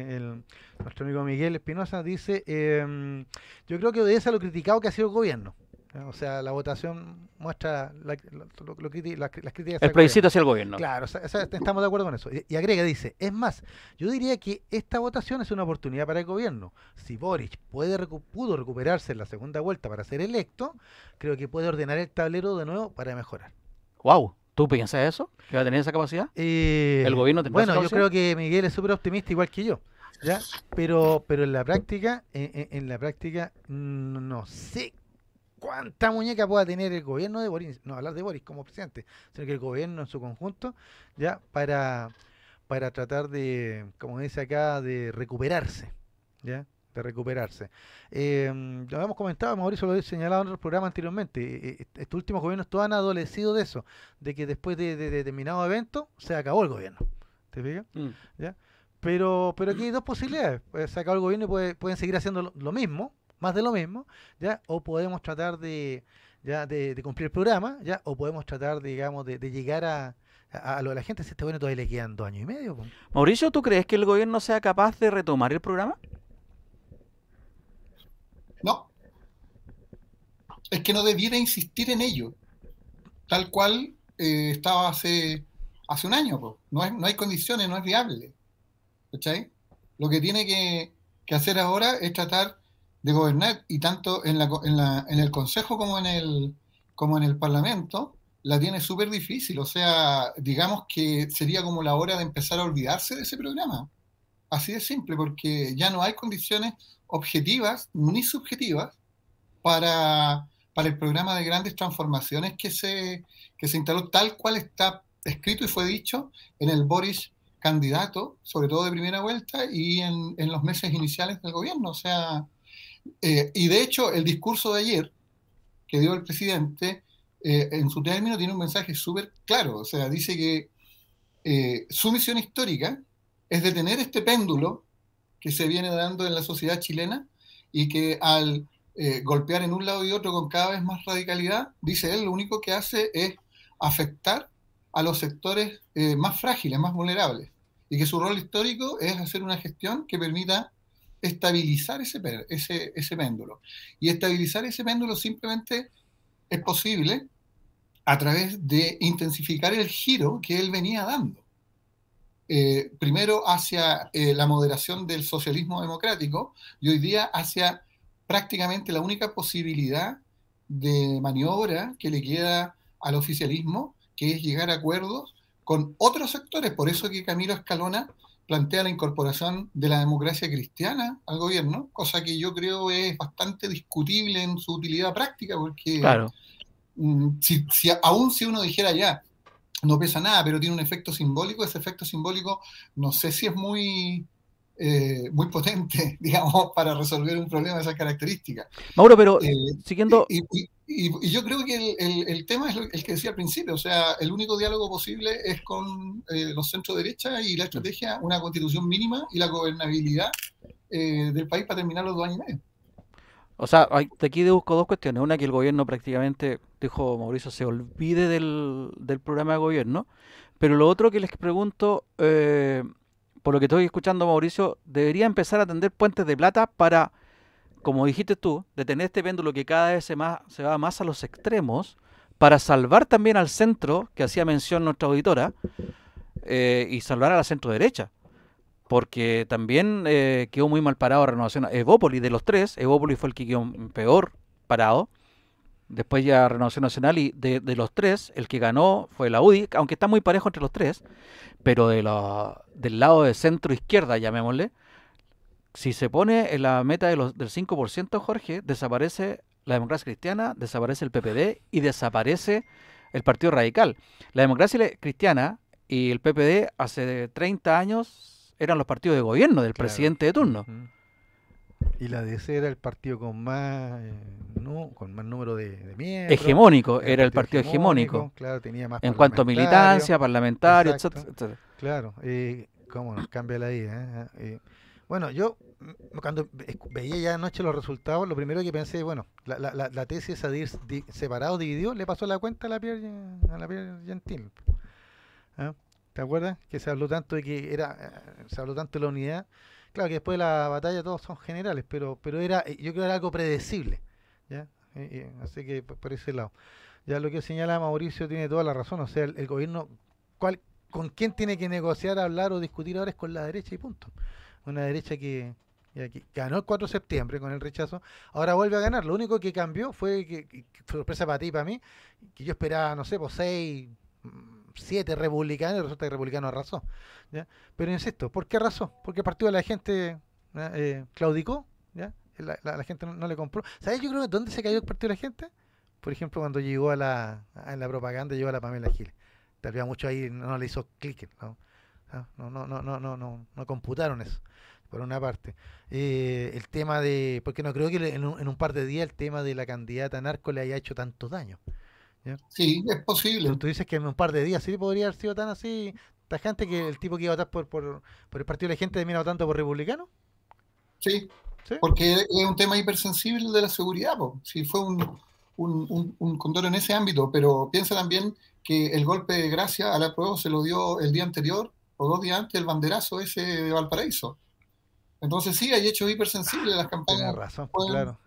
nuestro amigo Miguel Espinosa, dice, yo creo que obedece a lo criticado que ha sido el gobierno. O sea, la votación muestra las críticas El al plebiscito gobierno. hacia el gobierno. Claro, estamos de acuerdo con eso. Y agrega, dice, es más, yo diría que esta votación es una oportunidad para el gobierno. Si Boric pudo recuperarse en la segunda vuelta para ser electo, creo que puede ordenar el tablero de nuevo para mejorar. Wow, ¿tú piensas eso? ¿Que va a tener esa capacidad? ¿El gobierno tendrá esa Bueno, yo capacidad? creo que Miguel es súper optimista igual que yo, ¿ya? Pero en la práctica, no sé cuánta muñeca pueda tener el gobierno de Boris, no hablar de Boris como presidente, sino que el gobierno en su conjunto, ya para tratar de, como dice acá, de recuperarse, ya, de recuperarse. Lo hemos comentado, Mauricio lo he señalado en otros programas anteriormente, estos últimos gobiernos todos han adolecido de eso, de que después de determinado evento se acabó el gobierno, ¿te fijas? ¿Ya? Pero aquí hay dos posibilidades, se acabó el gobierno y pueden seguir haciendo lo mismo, más de lo mismo, ¿ya? O podemos tratar de cumplir el programa, ¿ya? O podemos tratar, digamos, de llegar a lo de la gente. Si este gobierno todavía le quedan 2 años y medio. Po. Mauricio, ¿tú crees que el gobierno sea capaz de retomar el programa? No, es que no debiera insistir en ello, tal cual estaba hace un año. Po. No hay condiciones, no es viable. ¿Cachai? Lo que tiene que hacer ahora es tratar de gobernar, y tanto en el Consejo como en el Parlamento la tiene súper difícil. O sea, digamos que sería como la hora de empezar a olvidarse de ese programa. Así de simple, porque ya no hay condiciones objetivas ni subjetivas para el programa de grandes transformaciones que se instaló tal cual está escrito y fue dicho en el Boris candidato, sobre todo de primera vuelta, y en los meses iniciales del gobierno. O sea, y de hecho el discurso de ayer que dio el presidente, en su término tiene un mensaje súper claro. O sea, dice que su misión histórica es detener este péndulo que se viene dando en la sociedad chilena, y que al golpear en un lado y otro con cada vez más radicalidad, dice él, lo único que hace es afectar a los sectores más frágiles, más vulnerables, y que su rol histórico es hacer una gestión que permita estabilizar ese péndulo. Y estabilizar ese péndulo simplemente es posible a través de intensificar el giro que él venía dando. Primero hacia la moderación del socialismo democrático, y hoy día hacia prácticamente la única posibilidad de maniobra que le queda al oficialismo, que es llegar a acuerdos con otros sectores. Por eso que Camilo Escalona plantea la incorporación de la democracia cristiana al gobierno, cosa que yo creo es bastante discutible en su utilidad práctica, porque Claro. Aún si uno dijera ya, no pesa nada, pero tiene un efecto simbólico, ese efecto simbólico no sé si es muy potente, digamos, para resolver un problema de esas características. Mauro, pero siguiendo... Y yo creo que el tema es el que decía al principio. O sea, el único diálogo posible es con los centro derecha, y la estrategia, una constitución mínima y la gobernabilidad del país para terminar los 2 años y medio. O sea, de aquí deduzco dos cuestiones. Una, que el gobierno prácticamente, dijo Mauricio, se olvide del programa de gobierno. Pero lo otro que les pregunto, por lo que estoy escuchando, Mauricio, debería empezar a tender puentes de plata para, como dijiste tú, detener este péndulo que cada vez se va más a los extremos, para salvar también al centro, que hacía mención nuestra auditora, y salvar a la centro derecha. Porque también quedó muy mal parado Renovación. Evópoli, de los tres, Evópoli fue el que quedó peor parado. Después ya Renovación Nacional, y de los tres, el que ganó fue la UDI, aunque está muy parejo entre los tres, pero del lado de centro izquierda, llamémosle, si se pone en la meta del 5%, Jorge, desaparece la democracia cristiana, desaparece el PPD y desaparece el Partido Radical. La democracia cristiana y el PPD hace 30 años eran los partidos de gobierno del presidente de turno. Y la DC era el partido con más número de miembros. Hegemónico, era el partido hegemónico. Claro, tenía más en cuanto a militancia, parlamentario, etcétera. Claro, cómo nos cambia la vida. Bueno, yo cuando veía ya anoche los resultados, lo primero que pensé, bueno, la tesis esa de ir separado, dividido, le pasó la cuenta a la Pierre Gentil. ¿Te acuerdas? Que se habló tanto de se habló tanto de la unidad. Claro que después de la batalla todos son generales, pero yo creo que era algo predecible, ¿ya? Así que por ese lado. Ya lo que señala Mauricio tiene toda la razón, o sea, el gobierno, ¿con quién tiene que negociar, hablar o discutir ahora es con la derecha y punto? Una derecha que ganó el 4 de septiembre con el rechazo, ahora vuelve a ganar. Lo único que cambió fue que sorpresa para ti y para mí, que yo esperaba, no sé, pues 6, 7 republicanos, y resulta que el republicano arrasó. ¿Ya? Pero insisto, ¿por qué arrasó? Porque el partido de la gente claudicó, ¿ya? La gente no le compró. ¿Sabes? Yo creo que ¿dónde se cayó el partido de la gente? Por ejemplo, cuando llegó en la propaganda, llegó a la Pamela Giles. Tal vez a muchos ahí no le hizo clic, ¿no? No computaron eso, por una parte. El tema de, porque no creo que en un par de días el tema de la candidata narco le haya hecho tanto daño. ¿Ya? Sí, es posible. Tú dices que en un par de días sí podría haber sido tan así, tajante, que el tipo que iba a votar por el partido de la gente termina votando por republicano. Sí, ¿Sí? porque es un tema hipersensible de la seguridad, po. Sí, fue un condoro en ese ámbito, pero piensa también que el golpe de gracia a la prueba se lo dio el día anterior o 2 días antes el banderazo ese de Valparaíso. Entonces sí, hay hechos hipersensibles, las Tienes campañas razón, pueden, claro.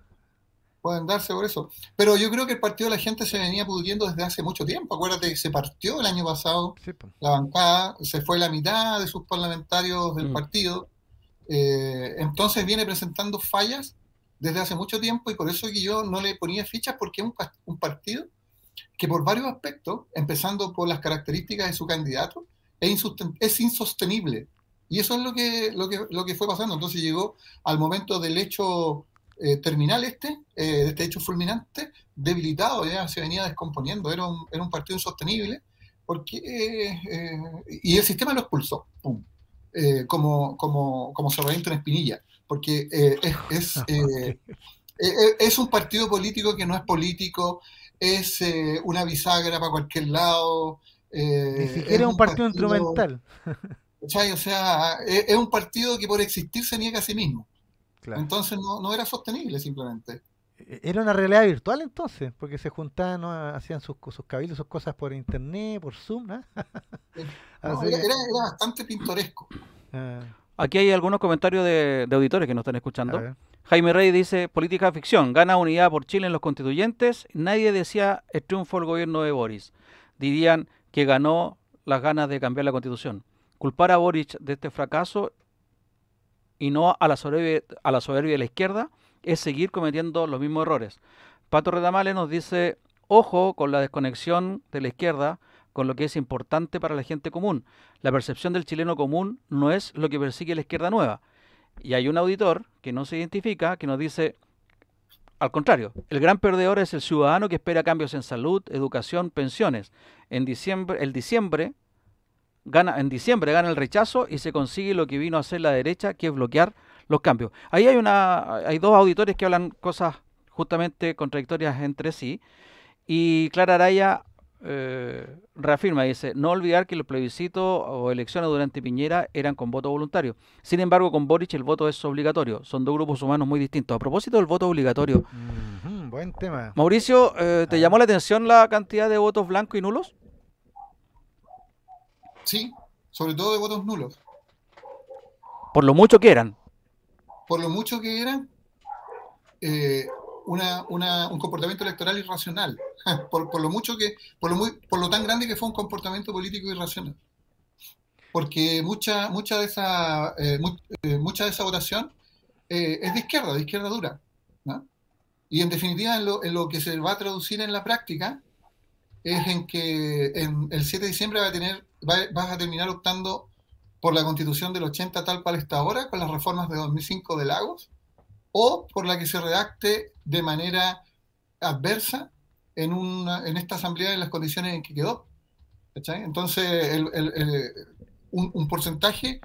pueden darse por eso. Pero yo creo que el partido de la gente se venía pudriendo desde hace mucho tiempo. Acuérdate que se partió el año pasado Sí, pues. la bancada, se fue la mitad de sus parlamentarios del partido. Entonces viene presentando fallas desde hace mucho tiempo y por eso que yo no le ponía fichas porque es un partido que por varios aspectos, empezando por las características de su candidato, es insostenible. Y eso es lo que fue pasando. Entonces llegó al momento del hecho terminal este hecho fulminante, debilitado, ya se venía descomponiendo, era un partido insostenible porque, y el sistema lo expulsó. ¡Pum! Como Sorrento en Espinilla, porque es un partido político que no es político, es una bisagra para cualquier lado. Ni Es siquiera es un un partido partido, instrumental. ¿cachai? O sea, es un partido que por existir se niega a sí mismo. Claro. Entonces no era sostenible simplemente. Era una realidad virtual entonces, porque se juntaban, ¿no? Hacían sus cabildos, sus cosas por internet, por Zoom, ¿no? No, Así que, era bastante pintoresco. ah, Aquí hay algunos comentarios de auditores que nos están a escuchando. ver. Jaime Rey dice, política ficción, gana unidad por Chile en los constituyentes, nadie decía el triunfo del gobierno de Boris. Dirían que ganó las ganas de cambiar la constitución. Culpar a Boric de este fracaso y no a la soberbia de la izquierda es seguir cometiendo los mismos errores. Pato Redamale nos dice, ojo con la desconexión de la izquierda con lo que es importante para la gente común. La percepción del chileno común no es lo que persigue la izquierda nueva. Y hay un auditor que no se identifica, que nos dice, al contrario, el gran perdedor es el ciudadano que espera cambios en salud, educación, pensiones. En diciembre gana el rechazo y se consigue lo que vino a hacer la derecha, que es bloquear los cambios. Ahí hay dos auditores que hablan cosas justamente contradictorias entre sí. Y Clara Araya reafirma, dice, no olvidar que los plebiscitos o elecciones durante Piñera eran con voto voluntario. Sin embargo, con Boric el voto es obligatorio. Son dos grupos humanos muy distintos. A propósito del voto obligatorio, Buen tema. Mauricio, ¿te llamó la atención la cantidad de votos blancos y nulos? Sí, sobre todo de votos nulos. Por lo mucho que eran. Por lo mucho que eran, un comportamiento electoral irracional. Por lo mucho que, por lo tan grande que fue un comportamiento político irracional. Porque mucha de esa votación es de izquierda dura, ¿no? Y en definitiva, en lo que se va a traducir en la práctica es en que el 7 de diciembre vas a terminar optando por la Constitución del 80 tal cual está ahora, con las reformas de 2005 de Lagos, o por la que se redacte de manera adversa en esta asamblea en las condiciones en que quedó. ¿Cachai? Entonces, un porcentaje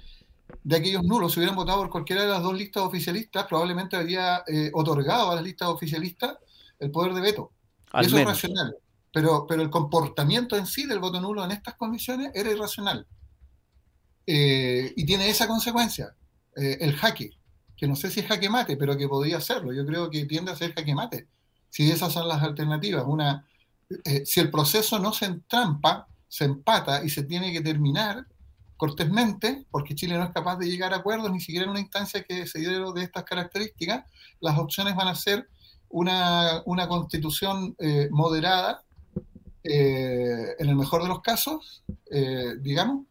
de aquellos nulos, si hubieran votado por cualquiera de las dos listas oficialistas, probablemente habría otorgado a las listas oficialistas el poder de veto. Al Eso menos. es racional. Pero el comportamiento en sí del voto nulo en estas condiciones era irracional. Y tiene esa consecuencia, el jaque, que no sé si es jaque mate, pero que podría serlo. Yo creo que tiende a ser jaque mate, si esas son las alternativas. Si el proceso no se entrampa, se empata y se tiene que terminar cortésmente, porque Chile no es capaz de llegar a acuerdos, ni siquiera en una instancia que se dio de estas características, las opciones van a ser una constitución moderada, en el mejor de los casos, digamos,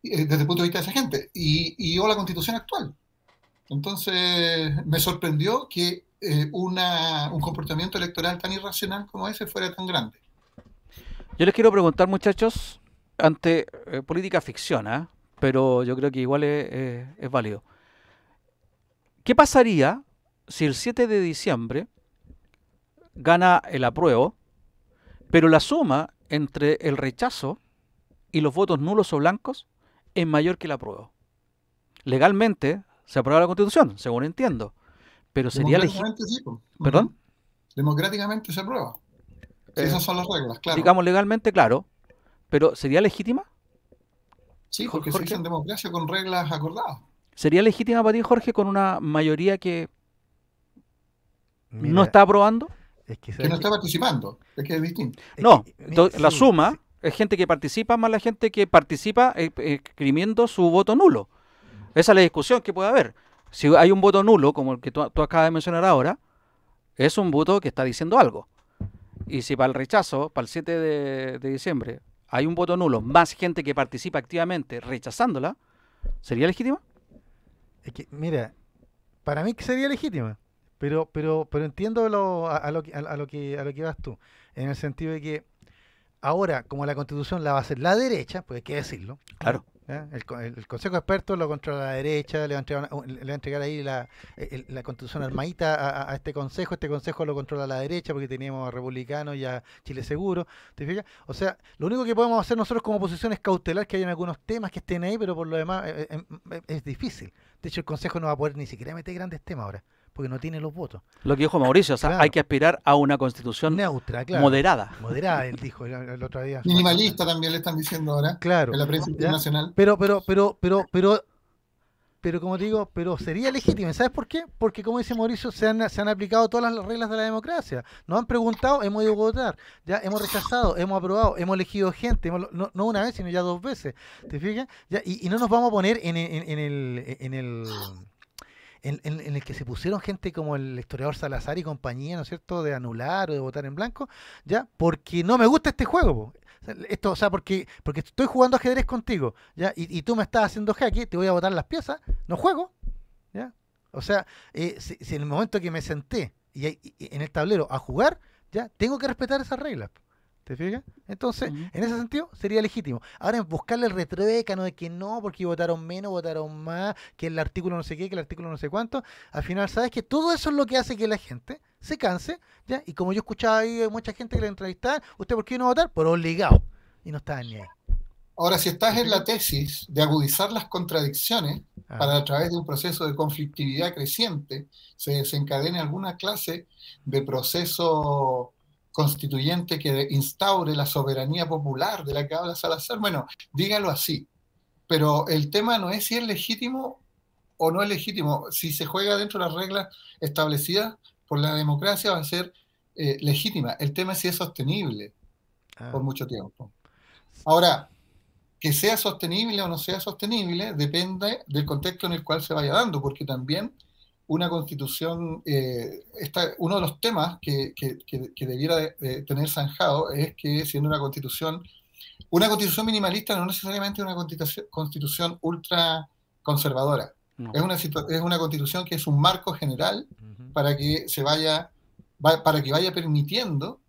desde el punto de vista de esa gente, o la constitución actual. Entonces, me sorprendió que un comportamiento electoral tan irracional como ese fuera tan grande. Yo les quiero preguntar, muchachos, ante política ficción, ¿eh? Pero yo creo que igual es válido. ¿Qué pasaría si el 7 de diciembre gana el apruebo, pero la suma entre el rechazo y los votos nulos o blancos es mayor que el apruebo? Legalmente se aprueba la Constitución, según entiendo, pero sería Democráticamente sí, pues. ¿Perdón? Democráticamente se aprueba. Esas son las reglas, claro. Digamos legalmente, claro, pero ¿sería legítima? Sí, porque se hizo en democracia con reglas acordadas. ¿Sería legítima para ti, Jorge, con una mayoría que Mira, no está aprobando? Es que Que no está participando, es que es distinto. No, mira, la sí, suma sí. es gente que participa más la gente que participa escribiendo su voto nulo. Esa es la discusión que puede haber. Si hay un voto nulo, como el que tú acabas de mencionar ahora, es un voto que está diciendo algo. Y si para el rechazo, para el 7 de diciembre, hay un voto nulo, más gente que participa activamente rechazándola, ¿sería legítima? Es que, mira, para mí que sería legítima, pero entiendo a lo que vas tú, en el sentido de que ahora, como la Constitución la va a hacer la derecha, pues hay que decirlo. Claro. ¿Ya? El Consejo de Expertos lo controla la derecha, le va a entregar ahí la Constitución armadita a este Consejo lo controla la derecha porque teníamos a Republicanos y a Chile Seguro, ¿te fijas? O sea, lo único que podemos hacer nosotros como oposición es cautelar que hayan algunos temas que estén ahí, pero por lo demás es difícil. De hecho, el Consejo no va a poder ni siquiera meter grandes temas ahora, porque no tiene los votos. Lo que dijo Mauricio, o sea, Claro. hay que aspirar a una constitución Neutra, claro. moderada. Moderada, él dijo el otro día. Minimalista también le están diciendo ahora, Claro. en la prensa ¿Ya? internacional. Pero como te digo, pero sería legítimo. ¿Sabes por qué? Porque como dice Mauricio, se han aplicado todas las reglas de la democracia. Nos han preguntado, hemos ido a votar, ya hemos rechazado, hemos aprobado, hemos elegido gente, no una vez, sino ya 2 veces. ¿Te fijas? ¿Ya? Y no nos vamos a poner en el que se pusieron gente como el historiador Salazar y compañía, ¿no es cierto?, de anular o de votar en blanco, ya, porque no me gusta este juego, po. Esto, o sea, porque estoy jugando ajedrez contigo, ya, y tú me estás haciendo jaque, te voy a botar las piezas, no juego, ya. O sea, si en el momento que me senté y en el tablero a jugar, ya, tengo que respetar esas reglas. ¿Te fijas? Entonces, en ese sentido, sería legítimo. Ahora, en buscarle el retruécano de que no, porque votaron menos, votaron más, que el artículo no sé qué, que el artículo no sé cuánto, al final, ¿sabes? Que todo eso es lo que hace que la gente se canse, ¿ya? Y como yo escuchaba ahí mucha gente que le entrevistaban, ¿usted por qué no va a votar? Por obligado. Y no estaban ni ahí. Ahora, si estás en la tesis de agudizar las contradicciones para a través de un proceso de conflictividad creciente se desencadene alguna clase de proceso constituyente que instaure la soberanía popular de la que habla Salazar, bueno, dígalo así. Pero el tema no es si es legítimo o no es legítimo. Si se juega dentro de las reglas establecidas por la democracia va a ser legítima. El tema es si es sostenible por mucho tiempo. Ahora, que sea sostenible o no sea sostenible depende del contexto en el cual se vaya dando, porque también una constitución, uno de los temas que debiera de tener zanjado es que siendo una constitución minimalista no necesariamente una constitución ultra conservadora. No. Es una constitución que es un marco general para que vaya permitiendo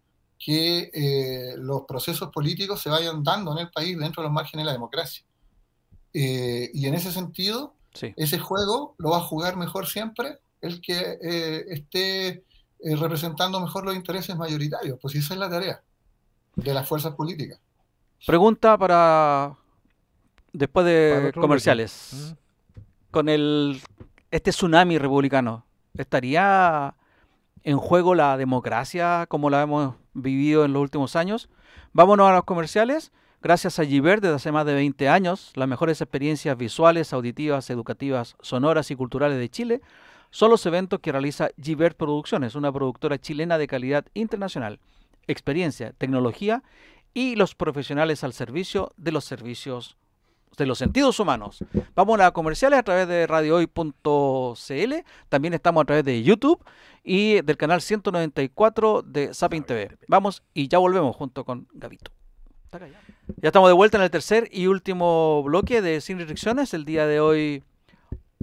que los procesos políticos se vayan dando en el país dentro de los márgenes de la democracia. Y en ese sentido, sí, ese juego lo va a jugar mejor siempre el que esté representando mejor los intereses mayoritarios, pues esa es la tarea de las fuerzas políticas. Pregunta para después de comerciales. Con este tsunami republicano, ¿estaría en juego la democracia como la hemos vivido en los últimos años? Vámonos a los comerciales. Gracias a Givert, desde hace más de 20 años, las mejores experiencias visuales, auditivas, educativas, sonoras y culturales de Chile son los eventos que realiza Givert Producciones, una productora chilena de calidad internacional. Experiencia, tecnología y los profesionales al servicio de los servicios de los sentidos humanos. Vamos a comerciales a través de radiohoy.cl, también estamos a través de YouTube y del canal 194 de Sapin TV. Vamos y ya volvemos junto con Gavito. Ya estamos de vuelta en el tercer y último bloque de Sin Restricciones, el día de hoy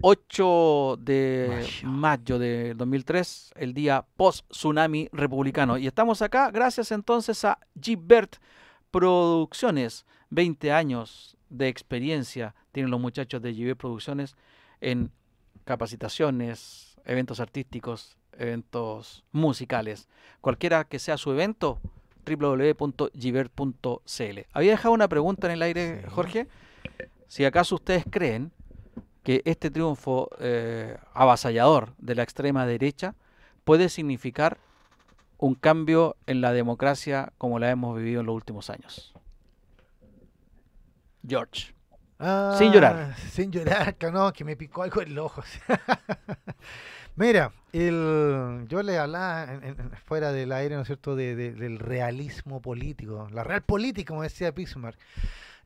8 de mayo de 2003, el día post-tsunami republicano. Y estamos acá gracias entonces a Gibert Producciones, 20 años de experiencia tienen los muchachos de Gibert Producciones en capacitaciones, eventos artísticos, eventos musicales. Cualquiera que sea su evento, www.gibert.cl. Había dejado una pregunta en el aire, sí, Jorge. Si acaso ustedes creen que este triunfo avasallador de la extrema derecha puede significar un cambio en la democracia como la hemos vivido en los últimos años. George. Sin llorar. Sin llorar, no, que me picó algo en el ojo. Mira, yo le hablaba fuera del aire, ¿no es cierto?, del realismo político, la real política, como decía Bismarck.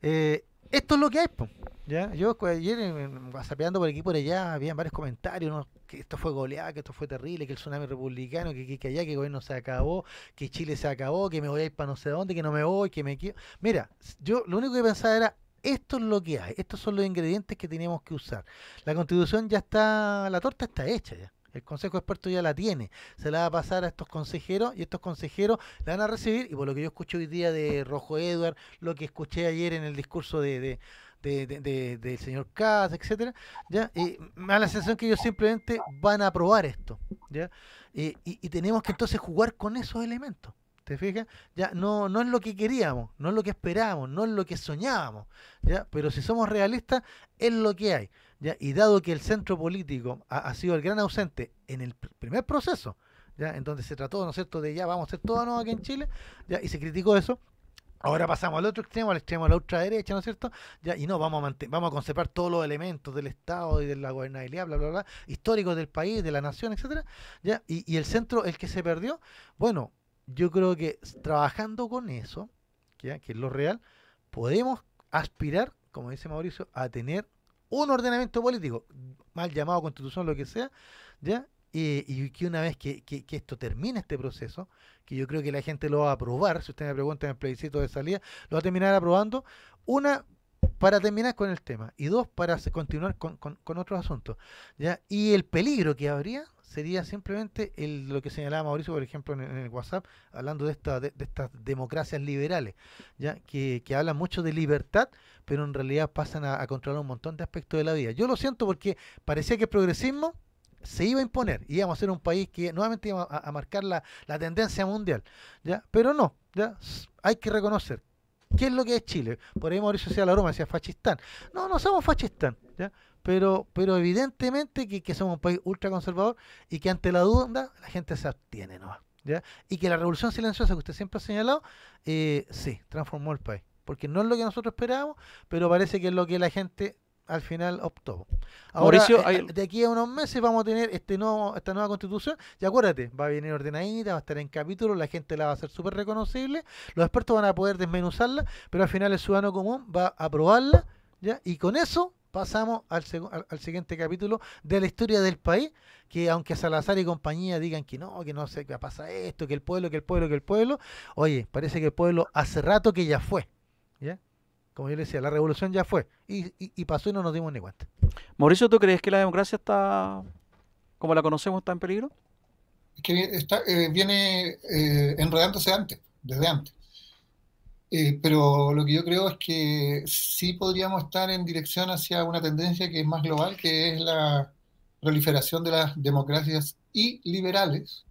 Esto es lo que hay, po, ¿ya? Yo ayer, whatsappeando por aquí por allá, había varios comentarios, ¿no?, que esto fue goleada, que esto fue terrible, que el tsunami republicano, que allá, que el gobierno se acabó, que Chile se acabó, que me voy a ir para no sé dónde, que no me voy, que me quiero. Mira, yo lo único que pensaba era, esto es lo que hay, estos son los ingredientes que tenemos que usar. La Constitución ya está, la torta está hecha ya. El Consejo de Expertos ya la tiene, se la va a pasar a estos consejeros y estos consejeros la van a recibir, y por lo que yo escucho hoy día de Rojo Edward, lo que escuché ayer en el discurso del señor Katz, etcétera, ya me da la sensación que ellos simplemente van a aprobar esto, ya, y tenemos que entonces jugar con esos elementos. ¿Te fijas? Ya no es lo que queríamos, no es lo que esperábamos, no es lo que soñábamos, ya, pero si somos realistas es lo que hay, ya, y dado que el centro político ha sido el gran ausente en el primer proceso, ya, en donde se trató, ¿no es cierto?, de ya vamos a hacer todo nuevo aquí en Chile, ya, y se criticó eso. Ahora pasamos al otro extremo, al extremo de la ultraderecha, ¿no es cierto? Ya, y no, vamos a conservar todos los elementos del Estado y de la gobernabilidad, bla, bla, bla, históricos del país, de la nación, etcétera, ya, y el centro, el que se perdió, bueno, yo creo que trabajando con eso, ¿ya?, que es lo real, podemos aspirar, como dice Mauricio, a tener un ordenamiento político, mal llamado constitución, lo que sea, ¿ya? Y que una vez que esto termine este proceso, que yo creo que la gente lo va a aprobar, si usted me pregunta en el plebiscito de salida, lo va a terminar aprobando, una, para terminar con el tema, y dos, para continuar con otros asuntos, ¿ya? Y el peligro que habría sería simplemente lo que señalaba Mauricio, por ejemplo, en el WhatsApp, hablando de estas democracias liberales, ¿ya? Que hablan mucho de libertad, pero en realidad pasan a controlar un montón de aspectos de la vida. Yo lo siento porque parecía que el progresismo se iba a imponer, íbamos a ser un país que nuevamente iba a marcar la tendencia mundial, ¿ya? Pero no, ¿ya? Hay que reconocer qué es lo que es Chile. Por ahí Mauricio hacía la broma, decía Fachistán. No somos Fachistán, ¿ya? Pero evidentemente que somos un país ultraconservador y que ante la duda la gente se abstiene, ¿no? ¿Ya? Y que la revolución silenciosa que usted siempre ha señalado, sí, transformó el país. Porque no es lo que nosotros esperábamos, pero parece que es lo que la gente al final optó. Ahora, Mauricio, de aquí a unos meses vamos a tener esta nueva constitución, y acuérdate, va a venir ordenadita, va a estar en capítulos, la gente la va a hacer súper reconocible, los expertos van a poder desmenuzarla, pero al final el ciudadano común va a aprobarla, ¿ya? Y con eso pasamos al siguiente capítulo de la historia del país, que aunque Salazar y compañía digan que no sé qué pasa esto, que el pueblo, oye, parece que el pueblo hace rato que ya fue, ¿ya? Como yo le decía, la revolución ya fue, y pasó y no nos dimos ni cuenta. Mauricio, ¿tú crees que la democracia está, como la conocemos, está en peligro? Es que viene enredándose desde antes. Pero lo que yo creo es que sí podríamos estar en dirección hacia una tendencia que es más global, que es la proliferación de las democracias iliberales,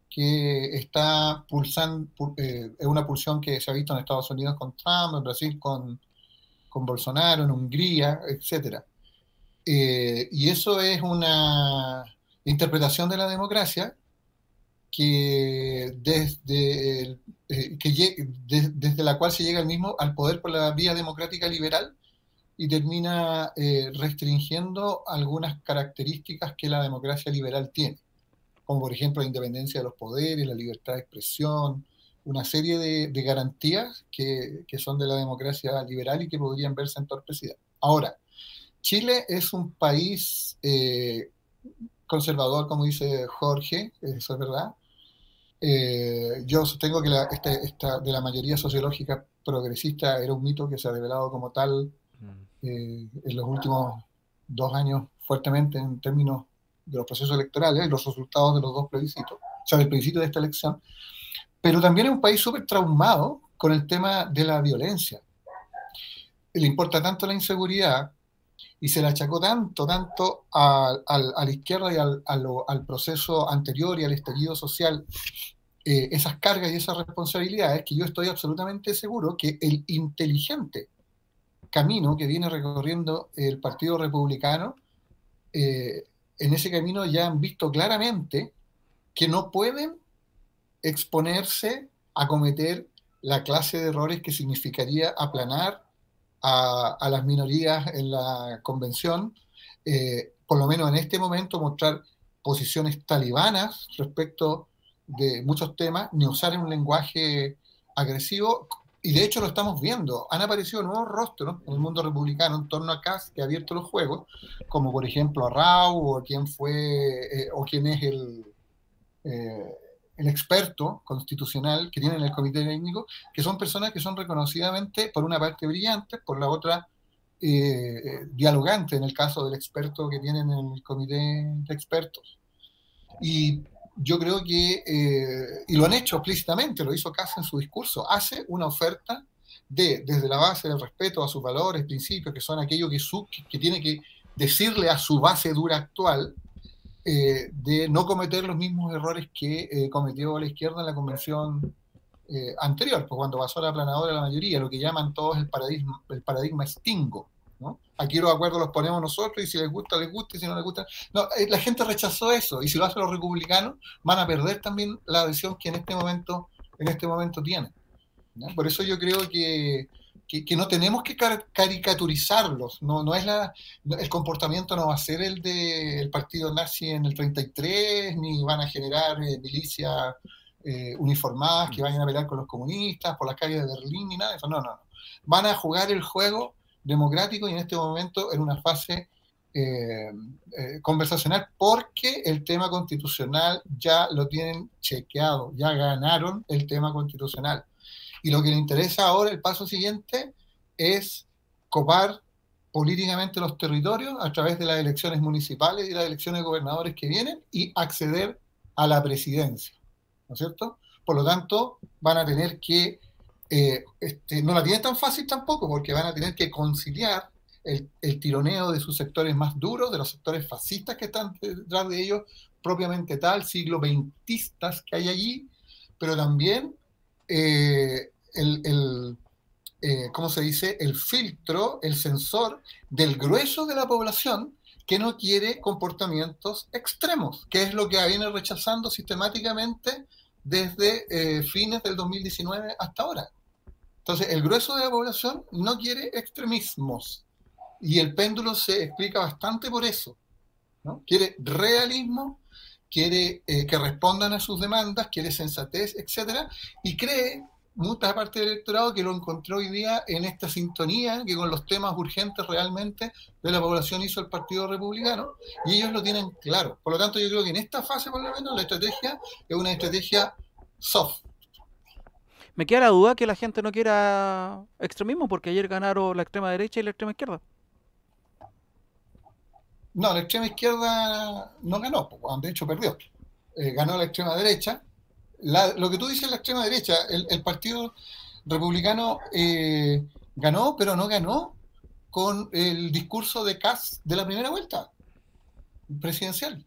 que está pulsando, es una pulsión que se ha visto en Estados Unidos con Trump, en Brasil con Bolsonaro, en Hungría, etc. Y eso es una interpretación de la democracia que desde la cual se llega al poder por la vía democrática liberal y termina restringiendo algunas características que la democracia liberal tiene, como por ejemplo la independencia de los poderes, la libertad de expresión, una serie de garantías que son de la democracia liberal y que podrían verse entorpecidas. Ahora, Chile es un país conservador, como dice Jorge, eso es verdad. Yo sostengo que de la mayoría sociológica progresista era un mito que se ha revelado como tal en los últimos 2 años fuertemente en términos de los procesos electorales, los resultados de los 2 plebiscitos, o sea, del plebiscito de esta elección. Pero también es un país súper traumado con el tema de la violencia. Le importa tanto la inseguridad y se le achacó tanto a la izquierda y al proceso anterior y al estallido social, esas cargas y esas responsabilidades, que yo estoy absolutamente seguro que el inteligente camino que viene recorriendo el Partido Republicano, en ese camino ya han visto claramente que no pueden exponerse a cometer la clase de errores que significaría aplanar a las minorías en la convención, por lo menos en este momento mostrar posiciones talibanas respecto de muchos temas, ni usar un lenguaje agresivo, y de hecho lo estamos viendo. Han aparecido nuevos rostros en el mundo republicano en torno a Kast, que ha abierto los juegos, como por ejemplo a Rau, o quién es el experto constitucional que tiene en el comité técnico, que son personas que son reconocidamente, por una parte, brillantes, por la otra, dialogantes, en el caso del experto que tienen en el comité de expertos. Y yo creo que, y lo han hecho explícitamente, lo hizo Kast en su discurso, hace una oferta desde la base del respeto a sus valores, principios, que son aquellos que tiene que decirle a su base dura actual, de no cometer los mismos errores que cometió la izquierda en la convención anterior, pues cuando pasó a la aplanadora de la mayoría, lo que llaman todos el paradigma Stingo, ¿no? Aquí los acuerdos los ponemos nosotros y si les gusta, y si no les gusta... No, la gente rechazó eso, y si lo hacen los republicanos, van a perder también la adhesión que en este momento tienen, ¿no? Por eso yo creo que no tenemos que caricaturizarlos, no es el comportamiento no va a ser el del partido nazi en el 33, ni van a generar milicias uniformadas que vayan a pelear con los comunistas por las calles de Berlín, ni nada de eso, no. Van a jugar el juego democrático y en este momento en una fase conversacional, porque el tema constitucional ya lo tienen chequeado, ya ganaron el tema constitucional. Y lo que le interesa ahora, el paso siguiente, es copar políticamente los territorios a través de las elecciones municipales y las elecciones de gobernadores que vienen y acceder a la presidencia, ¿no es cierto? Por lo tanto, van a tener que, no la tienen tan fácil tampoco, porque van a tener que conciliar el tironeo de sus sectores más duros, de los sectores fascistas que están detrás de ellos, propiamente tal, siglo XXistas que hay allí, pero también ¿cómo se dice? El filtro, el sensor del grueso de la población que no quiere comportamientos extremos, que es lo que viene rechazando sistemáticamente desde fines del 2019 hasta ahora. Entonces, el grueso de la población no quiere extremismos, y el péndulo se explica bastante por eso, ¿no? Quiere realismo, quiere que respondan a sus demandas, quiere sensatez, etcétera, y cree mucha parte del electorado que lo encontró hoy día en esta sintonía que con los temas urgentes realmente de la población hizo el Partido Republicano, y ellos lo tienen claro. Por lo tanto, yo creo que en esta fase, por lo menos, la estrategia es una estrategia soft. Me queda la duda que la gente no quiera extremismo, porque ayer ganaron la extrema derecha y la extrema izquierda. No, la extrema izquierda no ganó, de hecho perdió. Ganó la extrema derecha. Lo que tú dices, la extrema derecha, el Partido Republicano ganó, pero no ganó con el discurso de Kast de la primera vuelta presidencial.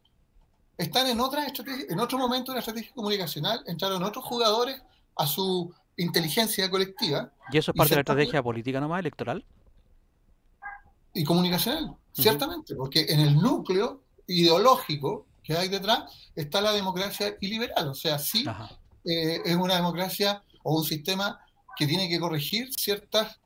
Están en otra estrategia, en otro momento de la estrategia comunicacional, entraron otros jugadores a su inteligencia colectiva. ¿Y eso es parte de la estrategia política nomás, electoral? Y comunicacional, ciertamente, porque en el núcleo ideológico que hay detrás está la democracia iliberal, o sea, sí, es una democracia o un sistema que tiene que corregir ciertas,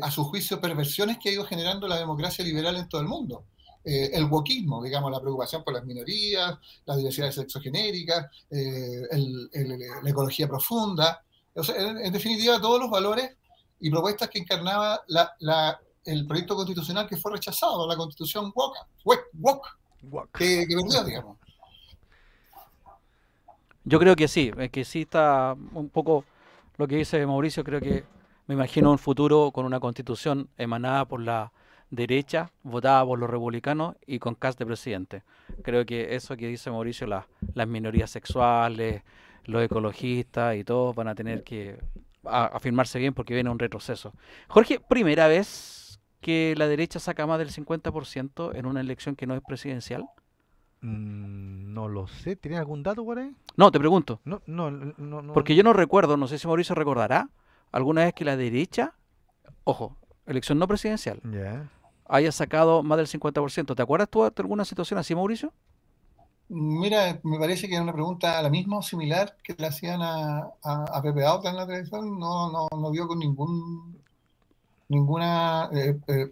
a su juicio, perversiones que ha ido generando la democracia liberal en todo el mundo. El wokismo, digamos, la preocupación por las minorías, la diversidad sexogenérica, la ecología profunda, o sea, en definitiva, todos los valores y propuestas que encarnaba la el proyecto constitucional que fue rechazado, la constitución WOC, que perdió, digamos. Yo creo que sí está un poco lo que dice Mauricio. Creo que me imagino un futuro con una constitución emanada por la derecha, votada por los republicanos y con Kast de presidente. Creo que eso que dice Mauricio, las minorías sexuales, los ecologistas y todos van a tener que afirmarse bien porque viene un retroceso. Jorge, primera vez que la derecha saca más del 50% en una elección que no es presidencial. No lo sé. ¿Tienes algún dato por ahí? No, te pregunto. No. Porque yo no recuerdo, no sé si Mauricio recordará, alguna vez que la derecha, ojo, elección no presidencial, Ya. haya sacado más del 50%. ¿Te acuerdas tú de alguna situación así, Mauricio? Mira, me parece que es una pregunta la misma o similar que le hacían a Pepe Auta en la televisión. No dio con ninguna,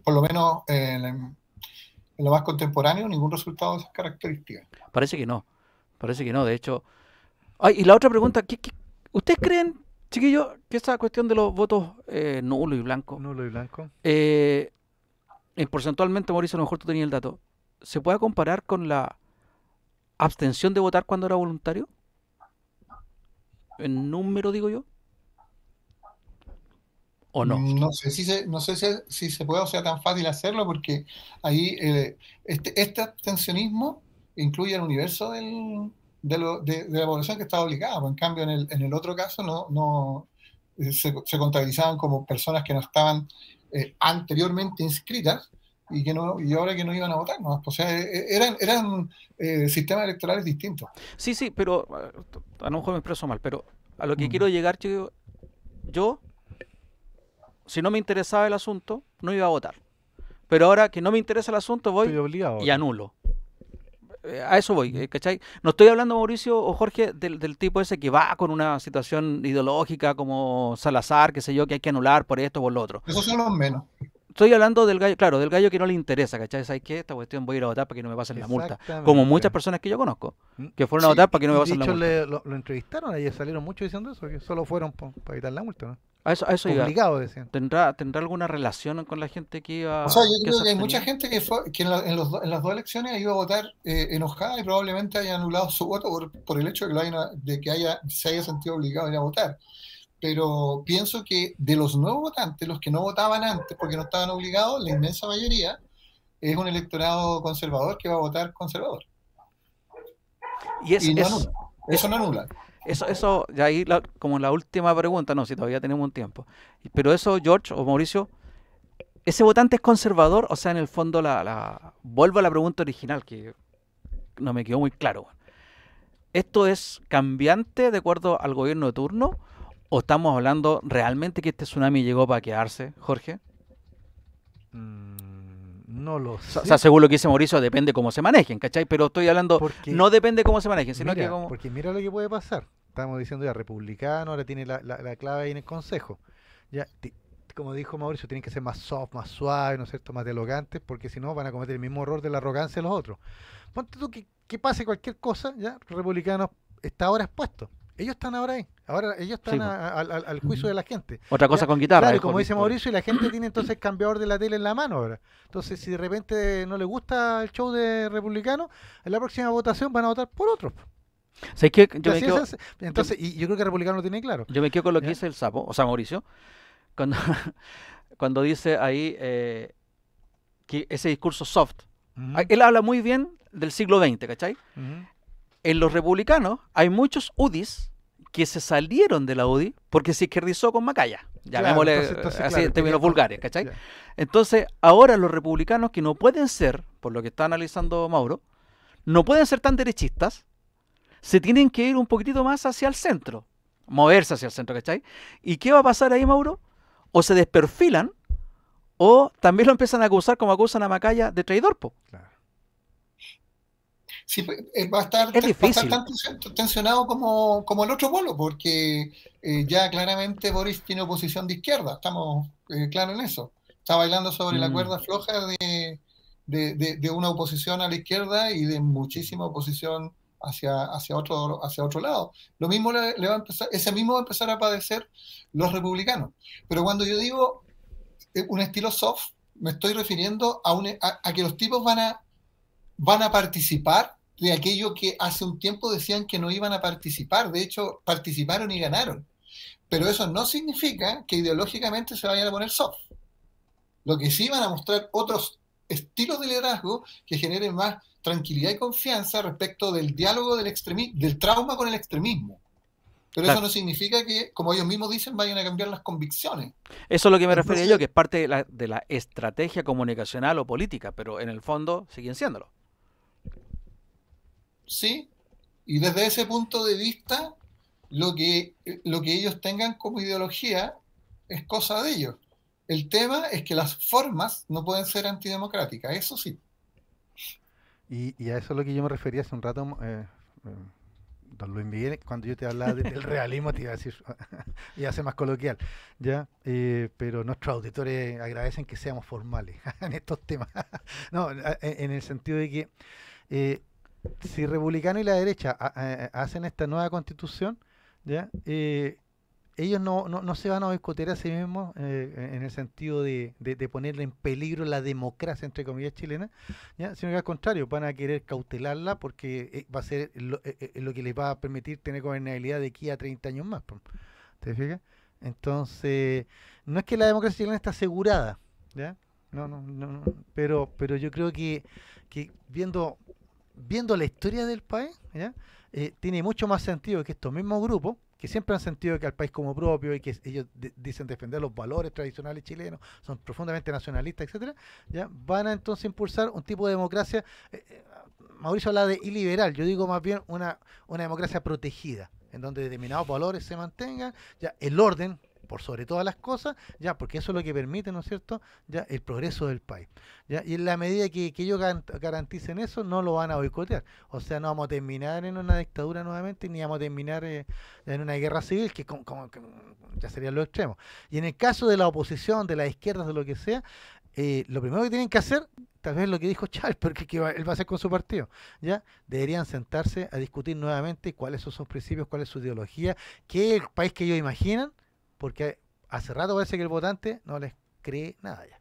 por lo menos en lo más contemporáneo, ningún resultado de esas características. Parece que no, de hecho. Ay, y la otra pregunta, ¿ustedes creen, chiquillos, que esa cuestión de los votos nulo y blanco, Nulo y blanco. porcentualmente, Mauricio, a lo mejor tú tenías el dato, ¿se puede comparar con la abstención de votar cuando era voluntario? ¿En número, digo yo? ¿O no? No sé si se puede o sea tan fácil hacerlo, porque ahí este abstencionismo incluye el universo de la población que estaba obligada. En cambio, en el otro caso no se contabilizaban como personas que no estaban anteriormente inscritas y ahora que no iban a votar, ¿no? O sea, eran sistemas electorales distintos. Sí, pero a lo mejor me expreso mal, pero a lo que quiero llegar, chiquillos, yo, si no me interesaba el asunto, no iba a votar. Pero ahora que no me interesa el asunto, voy Estoy obligado. y anulo. A eso voy, ¿cachai? No estoy hablando, Mauricio o Jorge, del tipo ese que va con una situación ideológica como Salazar, qué sé yo, que hay que anular por esto o por lo otro. Esos son los menos. Estoy hablando del gallo, claro, del gallo que no le interesa, ¿cachai? ¿Sabes qué? Esta cuestión voy a ir a votar para que no me pasen la multa. Exactamente. Como muchas personas que yo conozco, que fueron a Sí, votar para que no me De pasen la hecho, multa. lo entrevistaron, ahí salieron muchos diciendo eso, que solo fueron para evitar la multa, ¿no? A eso iba. Obligado, decían. ¿Tendrá alguna relación con la gente que iba? O sea, yo que creo se que hay abstenía? mucha gente que en las dos elecciones iba a votar enojada y probablemente haya anulado su voto por el hecho de que se haya sentido obligado a ir a votar. Pero pienso que de los nuevos votantes, los que no votaban antes porque no estaban obligados, la inmensa mayoría es un electorado conservador que va a votar conservador. Y Y no anula. Eso no anula. Eso, ya ahí como la última pregunta, no, si todavía tenemos un tiempo. Pero eso, George o Mauricio, ¿ese votante es conservador? O sea, en el fondo, vuelvo a la pregunta original, que no me quedó muy claro. ¿Esto es cambiante de acuerdo al gobierno de turno? ¿O estamos hablando realmente que este tsunami llegó para quedarse, Jorge? No lo sé. O sea, según lo que dice Mauricio, depende cómo se manejen, ¿cachai? Pero estoy hablando, Porque- no depende cómo se manejen, sino Mira, que como... porque mira lo que puede pasar. Estamos diciendo ya republicano, ahora tiene la clave ahí en el consejo. Ya, como dijo Mauricio, tienen que ser más soft, más suaves, ¿no es cierto? Más dialogantes, porque si no van a cometer el mismo error de la arrogancia de los otros. Ponte tú que pase cualquier cosa, ya, republicanos está ahora expuesto. Ellos están ahora ahí. Ahora ellos están Sí, po. al juicio de la gente. Otra cosa Ya, con guitarra. claro, y dijo como dice Víctor. Mauricio, y la gente tiene entonces el cambiador de la tele en la mano ahora. Entonces, si de repente no le gusta el show de republicano, en la próxima votación van a votar por otros. ¿Sabes qué? Entonces, y yo creo que el republicano lo tiene claro. Yo me quedo con lo que ¿Ya? dice el sapo, o sea, Mauricio, cuando, cuando dice ahí que ese discurso soft. Ujú, Él habla muy bien del siglo XX, ¿cachai? ujú. En los republicanos hay muchos UDIs que se salieron de la UDI porque se izquierdizó con Macaya. Llamémosle entonces, así claro, en términos tenía- vulgares, ¿cachai? ya. Entonces, ahora los republicanos que no pueden ser, por lo que está analizando Mauro, no pueden ser tan derechistas, se tienen que ir un poquitito más hacia el centro, moverse hacia el centro, ¿cachai? ¿Y qué va a pasar ahí, Mauro? O se desperfilan, o también lo empiezan a acusar como acusan a Macaya de traidor, po. Claro. Sí, va a estar difícil. tan tensionado como el otro polo, porque ya claramente Boris tiene oposición de izquierda, estamos claros en eso. Está bailando sobre la cuerda floja de una oposición a la izquierda y de muchísima oposición hacia otro lado. Lo mismo le va a empezar, ese mismo va a empezar a padecer los republicanos. Pero cuando yo digo un estilo soft, me estoy refiriendo a que los tipos van a participar de aquello que hace un tiempo decían que no iban a participar. De hecho, participaron y ganaron. Pero eso no significa que ideológicamente se vayan a poner soft. Lo que sí van a mostrar otros estilos de liderazgo que generen más tranquilidad y confianza respecto del diálogo del trauma con el extremismo. Pero Claro. eso no significa que, como ellos mismos dicen, vayan a cambiar las convicciones. Eso es lo que me Entonces, refería yo, que es parte de la estrategia comunicacional o política, pero en el fondo siguen siéndolo. sí, y desde ese punto de vista, lo que ellos tengan como ideología es cosa de ellos. El tema es que las formas no pueden ser antidemocráticas, eso sí. Y a eso es lo que yo me refería hace un rato, don Luis Miguel, cuando yo te hablaba del realismo, te iba a decir, iba a ser más coloquial, ¿ya? Pero nuestros auditores agradecen que seamos formales en estos temas. No, en el sentido de que si Republicano y la derecha hacen esta nueva constitución, ¿ya? Ellos no se van a boicotear a sí mismos en el sentido de ponerle en peligro la democracia, entre comillas, chilena, ¿ya? Sino que al contrario, van a querer cautelarla porque va a ser lo que les va a permitir tener gobernabilidad de aquí a 30 años más. ¿Te fijas? Entonces, no es que la democracia chilena está asegurada, ¿ya? No, pero yo creo que viendo la historia del país, ¿ya? Tiene mucho más sentido que estos mismos grupos, que siempre han sentido que al país como propio y que ellos dicen defender los valores tradicionales chilenos, son profundamente nacionalistas, etcétera, ya van a entonces impulsar un tipo de democracia. Mauricio habla de iliberal, yo digo más bien una democracia protegida, en donde determinados valores se mantengan, ya el orden por sobre todas las cosas, ya, porque eso es lo que permite, ¿no es cierto?, ya el progreso del país, ya, y en la medida que ellos garanticen eso, no lo van a boicotear, o sea, no vamos a terminar en una dictadura nuevamente, ni vamos a terminar en una guerra civil, que ya serían los extremos. Y en el caso de la oposición, de las izquierdas, de lo que sea, lo primero que tienen que hacer, tal vez lo que dijo Chávez, porque él va a hacer con su partido, ya, deberían sentarse a discutir nuevamente cuáles son sus principios, cuál es su ideología, qué es el país que ellos imaginan, porque hace rato parece que el votante no les cree nada ya.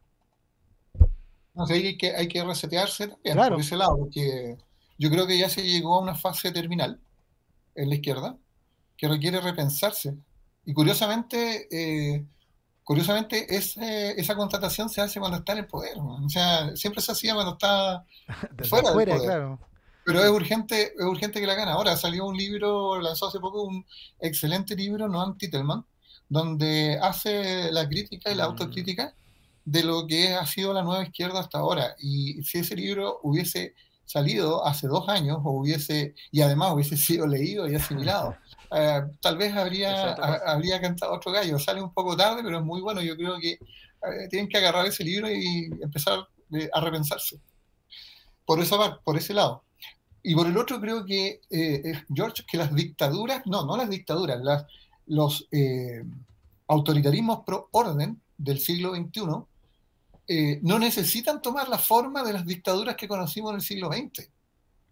No sé, hay que resetearse también Claro. por ese lado, porque yo creo que ya se llegó a una fase terminal en la izquierda que requiere repensarse. Y curiosamente, esa constatación se hace cuando está en el poder, ¿no? O sea, siempre se hacía cuando está Desde fuera del afuera, poder. claro. Pero es urgente que la hagan. Ahora salió un libro, lanzó hace poco un excelente libro, Noam Titelman, donde hace la crítica y la autocrítica de lo que ha sido la nueva izquierda hasta ahora. Y si ese libro hubiese salido hace 2 años, y además hubiese sido leído y asimilado, tal vez habría cantado otro gallo. Sale un poco tarde, pero es muy bueno. Yo creo que tienen que agarrar ese libro y empezar a repensarse. Por ese lado. Y por el otro creo que, George, que las dictaduras, no las dictaduras, los autoritarismos pro orden del siglo XXI no necesitan tomar la forma de las dictaduras que conocimos en el siglo XX,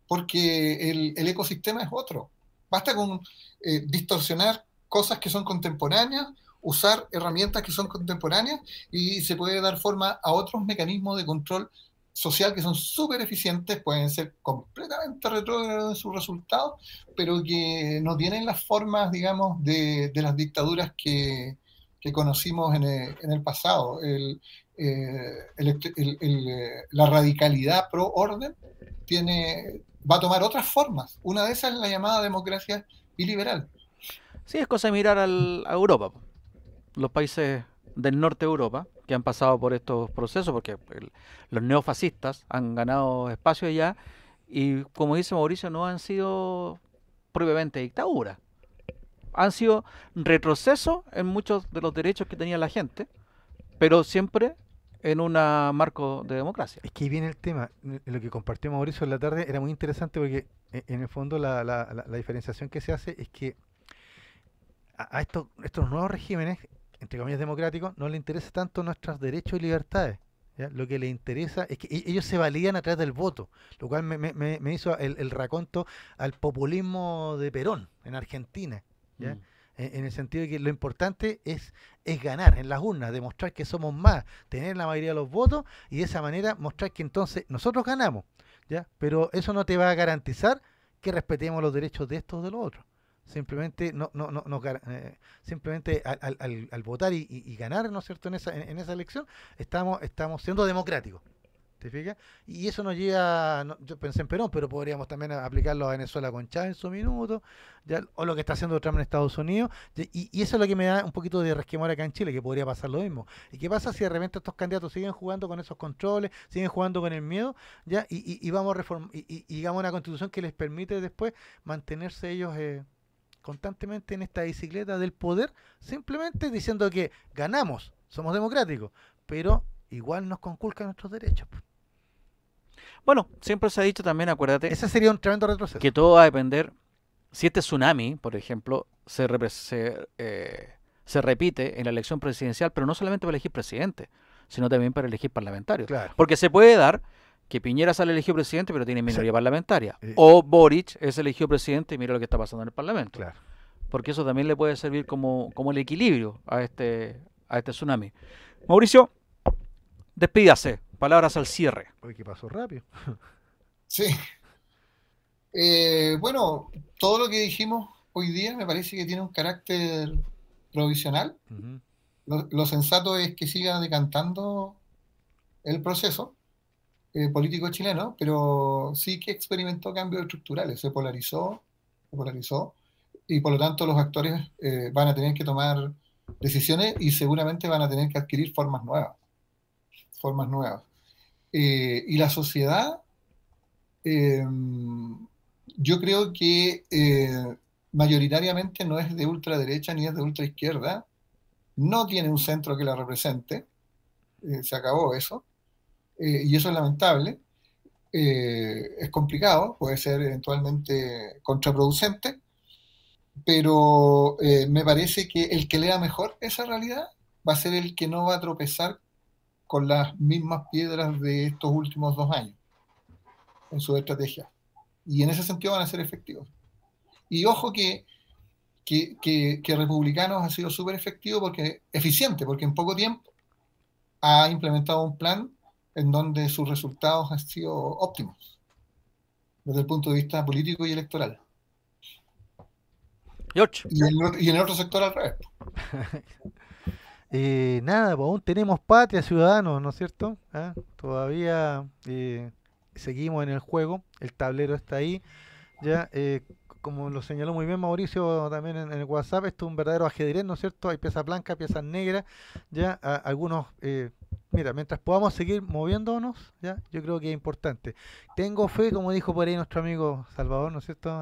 porque el ecosistema es otro. Basta con distorsionar cosas que son contemporáneas, usar herramientas que son contemporáneas y se puede dar forma a otros mecanismos de control social que son súper eficientes, pueden ser completamente retrógrados en sus resultados, pero que no tienen las formas, digamos, de las dictaduras que conocimos en el pasado. La radicalidad pro orden va a tomar otras formas. Una de esas es la llamada democracia iliberal. Sí, es cosa de mirar a Europa, los países del norte de Europa que han pasado por estos procesos, porque los neofascistas han ganado espacio allá y, como dice Mauricio, no han sido propiamente dictaduras, han sido retrocesos en muchos de los derechos que tenía la gente, pero siempre en un marco de democracia. Es que ahí viene el tema. Lo que compartió Mauricio en la tarde era muy interesante porque en el fondo la diferenciación que se hace es que a estos nuevos regímenes, entre comillas democráticos, no les interesa tanto nuestros derechos y libertades, ¿ya? Lo que les interesa es que ellos se validan a través del voto, lo cual me hizo el raconto al populismo de Perón en Argentina, ¿ya? en el sentido de que lo importante es ganar en las urnas, demostrar que somos más, tener la mayoría de los votos y de esa manera mostrar que entonces nosotros ganamos, ¿ya? Pero eso no te va a garantizar que respetemos los derechos de estos o de los otros. Simplemente simplemente al votar y ganar, ¿no es cierto?, en esa elección, estamos siendo democráticos. ¿Te fijas? Y eso nos lleva, yo pensé en Perón, pero podríamos también aplicarlo a Venezuela con Chávez en su minuto, ¿ya? O lo que está haciendo Trump en Estados Unidos, y eso es lo que me da un poquito de resquemor acá en Chile, que podría pasar lo mismo. ¿Y qué pasa si de repente estos candidatos siguen jugando con esos controles, siguen jugando con el miedo, ¿ya? Y vamos a digamos una constitución que les permite después mantenerse ellos constantemente en esta bicicleta del poder, simplemente diciendo que ganamos, somos democráticos, pero igual nos conculcan nuestros derechos. Bueno, siempre se ha dicho también, acuérdate, ese sería un tremendo retroceso. Que todo va a depender, si este tsunami, por ejemplo, se repite en la elección presidencial, pero no solamente para elegir presidente, sino también para elegir parlamentarios. Claro. Porque se puede dar que Piñera sale elegido presidente, pero tiene minoría parlamentaria. O Boric es elegido presidente y mira lo que está pasando en el Parlamento. Claro. Porque eso también le puede servir como el equilibrio a este tsunami. Mauricio, despídase. Palabras al cierre. Uy, que pasó rápido. Sí. Bueno, todo lo que dijimos hoy día me parece que tiene un carácter provisional. Lo sensato es que siga decantando el proceso político chileno, pero sí que experimentó cambios estructurales, se polarizó, y por lo tanto los actores van a tener que tomar decisiones y seguramente van a tener que adquirir formas nuevas. Y la sociedad, yo creo que mayoritariamente no es de ultraderecha ni es de ultraizquierda, no tiene un centro que la represente, se acabó eso, y eso es lamentable, es complicado, puede ser eventualmente contraproducente, pero me parece que el que lea mejor esa realidad va a ser el que no va a tropezar con las mismas piedras de estos últimos 2 años en su estrategia. Y en ese sentido van a ser efectivos. Y ojo que Republicanos ha sido súper eficiente, porque en poco tiempo ha implementado un plan en donde sus resultados han sido óptimos desde el punto de vista político y electoral. George. Y en el otro sector al revés. Nada, pues aún tenemos patria, ciudadanos, ¿no es cierto? Todavía seguimos en el juego, el tablero está ahí, ya, como lo señaló muy bien Mauricio también en el WhatsApp, esto es un verdadero ajedrez, ¿no es cierto? Hay piezas blancas, piezas negras, ya, algunos, mira, mientras podamos seguir moviéndonos, ya, yo creo que es importante. Tengo fe, como dijo por ahí nuestro amigo Salvador, ¿no es cierto?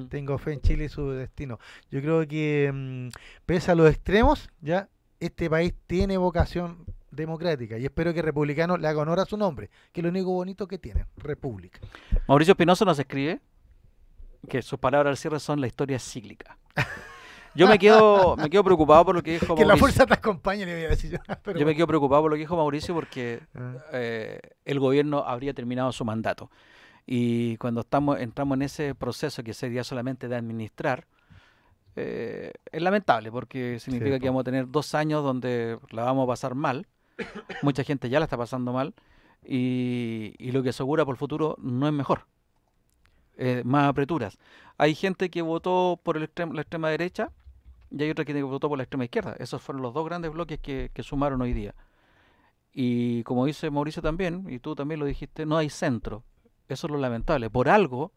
Tengo fe en Chile y su destino. Yo creo que pese a los extremos, ya, este país tiene vocación democrática y espero que Republicano le haga honor a su nombre, que es lo único bonito que tiene, República. Mauricio Espinosa nos escribe que sus palabras al cierre son: la historia es cíclica. Yo me quedo preocupado por lo que dijo que Mauricio. La fuerza te acompañe, le voy a decir yo. Yo me quedo preocupado por lo que dijo Mauricio porque el gobierno habría terminado su mandato. Y cuando entramos en ese proceso que sería solamente de administrar, es lamentable porque significa que vamos a tener 2 años donde la vamos a pasar mal. Mucha gente ya la está pasando mal y lo que asegura por el futuro no es mejor. Más apreturas. Hay gente que votó por la extrema derecha y hay otra que votó por la extrema izquierda. Esos fueron los 2 grandes bloques que sumaron hoy día. Y como dice Mauricio también, y tú también lo dijiste, no hay centro. Eso es lo lamentable. Por algo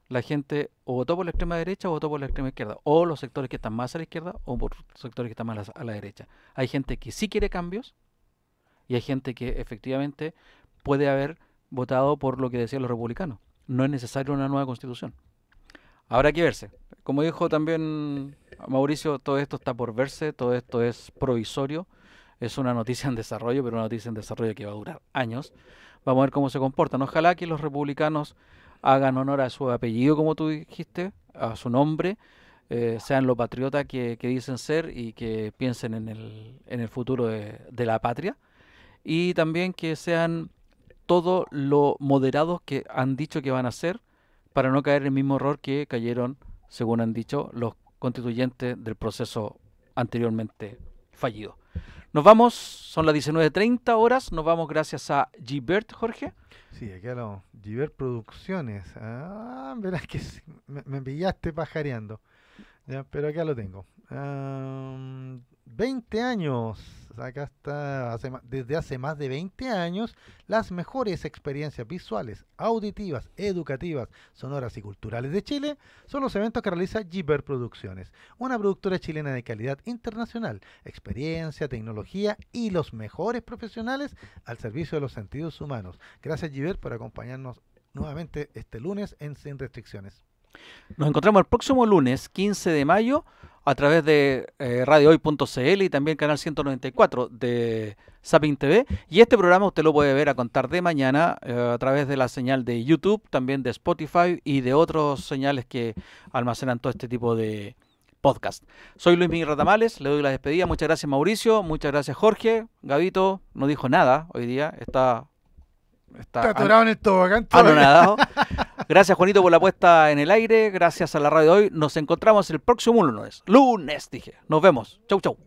la gente o votó por la extrema derecha o votó por la extrema izquierda, o los sectores que están más a la izquierda o por sectores que están más a la derecha. Hay gente que sí quiere cambios y hay gente que efectivamente puede haber votado por lo que decían los republicanos. No es necesaria una nueva constitución. Habrá que verse. Como dijo también Mauricio, todo esto está por verse, todo esto es provisorio, es una noticia en desarrollo, pero una noticia en desarrollo que va a durar años. Vamos a ver cómo se comportan. Ojalá que los republicanos hagan honor a su apellido, como tú dijiste, a su nombre, sean lo patriota que dicen ser y que piensen en el futuro de la patria, y también que sean todo lo moderados que han dicho que van a ser para no caer en el mismo error que cayeron, según han dicho, los constituyente del proceso anteriormente fallido. Nos vamos, son las 19:30 horas, nos vamos gracias a Gibert, Jorge. Sí, acá lo Gibert Producciones. Verás que me pillaste pajareando. Ya, pero acá lo tengo. 20 años. Acá está, desde hace más de 20 años, las mejores experiencias visuales, auditivas, educativas, sonoras y culturales de Chile son los eventos que realiza Gibert Producciones, una productora chilena de calidad internacional, experiencia, tecnología y los mejores profesionales al servicio de los sentidos humanos. Gracias, Gibert, por acompañarnos nuevamente este lunes en Sin Restricciones. Nos encontramos el próximo lunes, 15 de mayo, a través de radiohoy.cl y también canal 194 de Sapin TV. Y este programa usted lo puede ver a contar de mañana a través de la señal de YouTube, también de Spotify y de otros señales que almacenan todo este tipo de podcast. Soy Luis Miguel Ratamales, le doy la despedida. Muchas gracias, Mauricio. Muchas gracias, Jorge. Gabito no dijo nada hoy día, está atorado en el tobogán. Anonadado. Gracias, Juanito, por la puesta en el aire. Gracias a la radio de hoy. Nos encontramos el próximo lunes. Lunes, dije. Nos vemos. Chau, chau.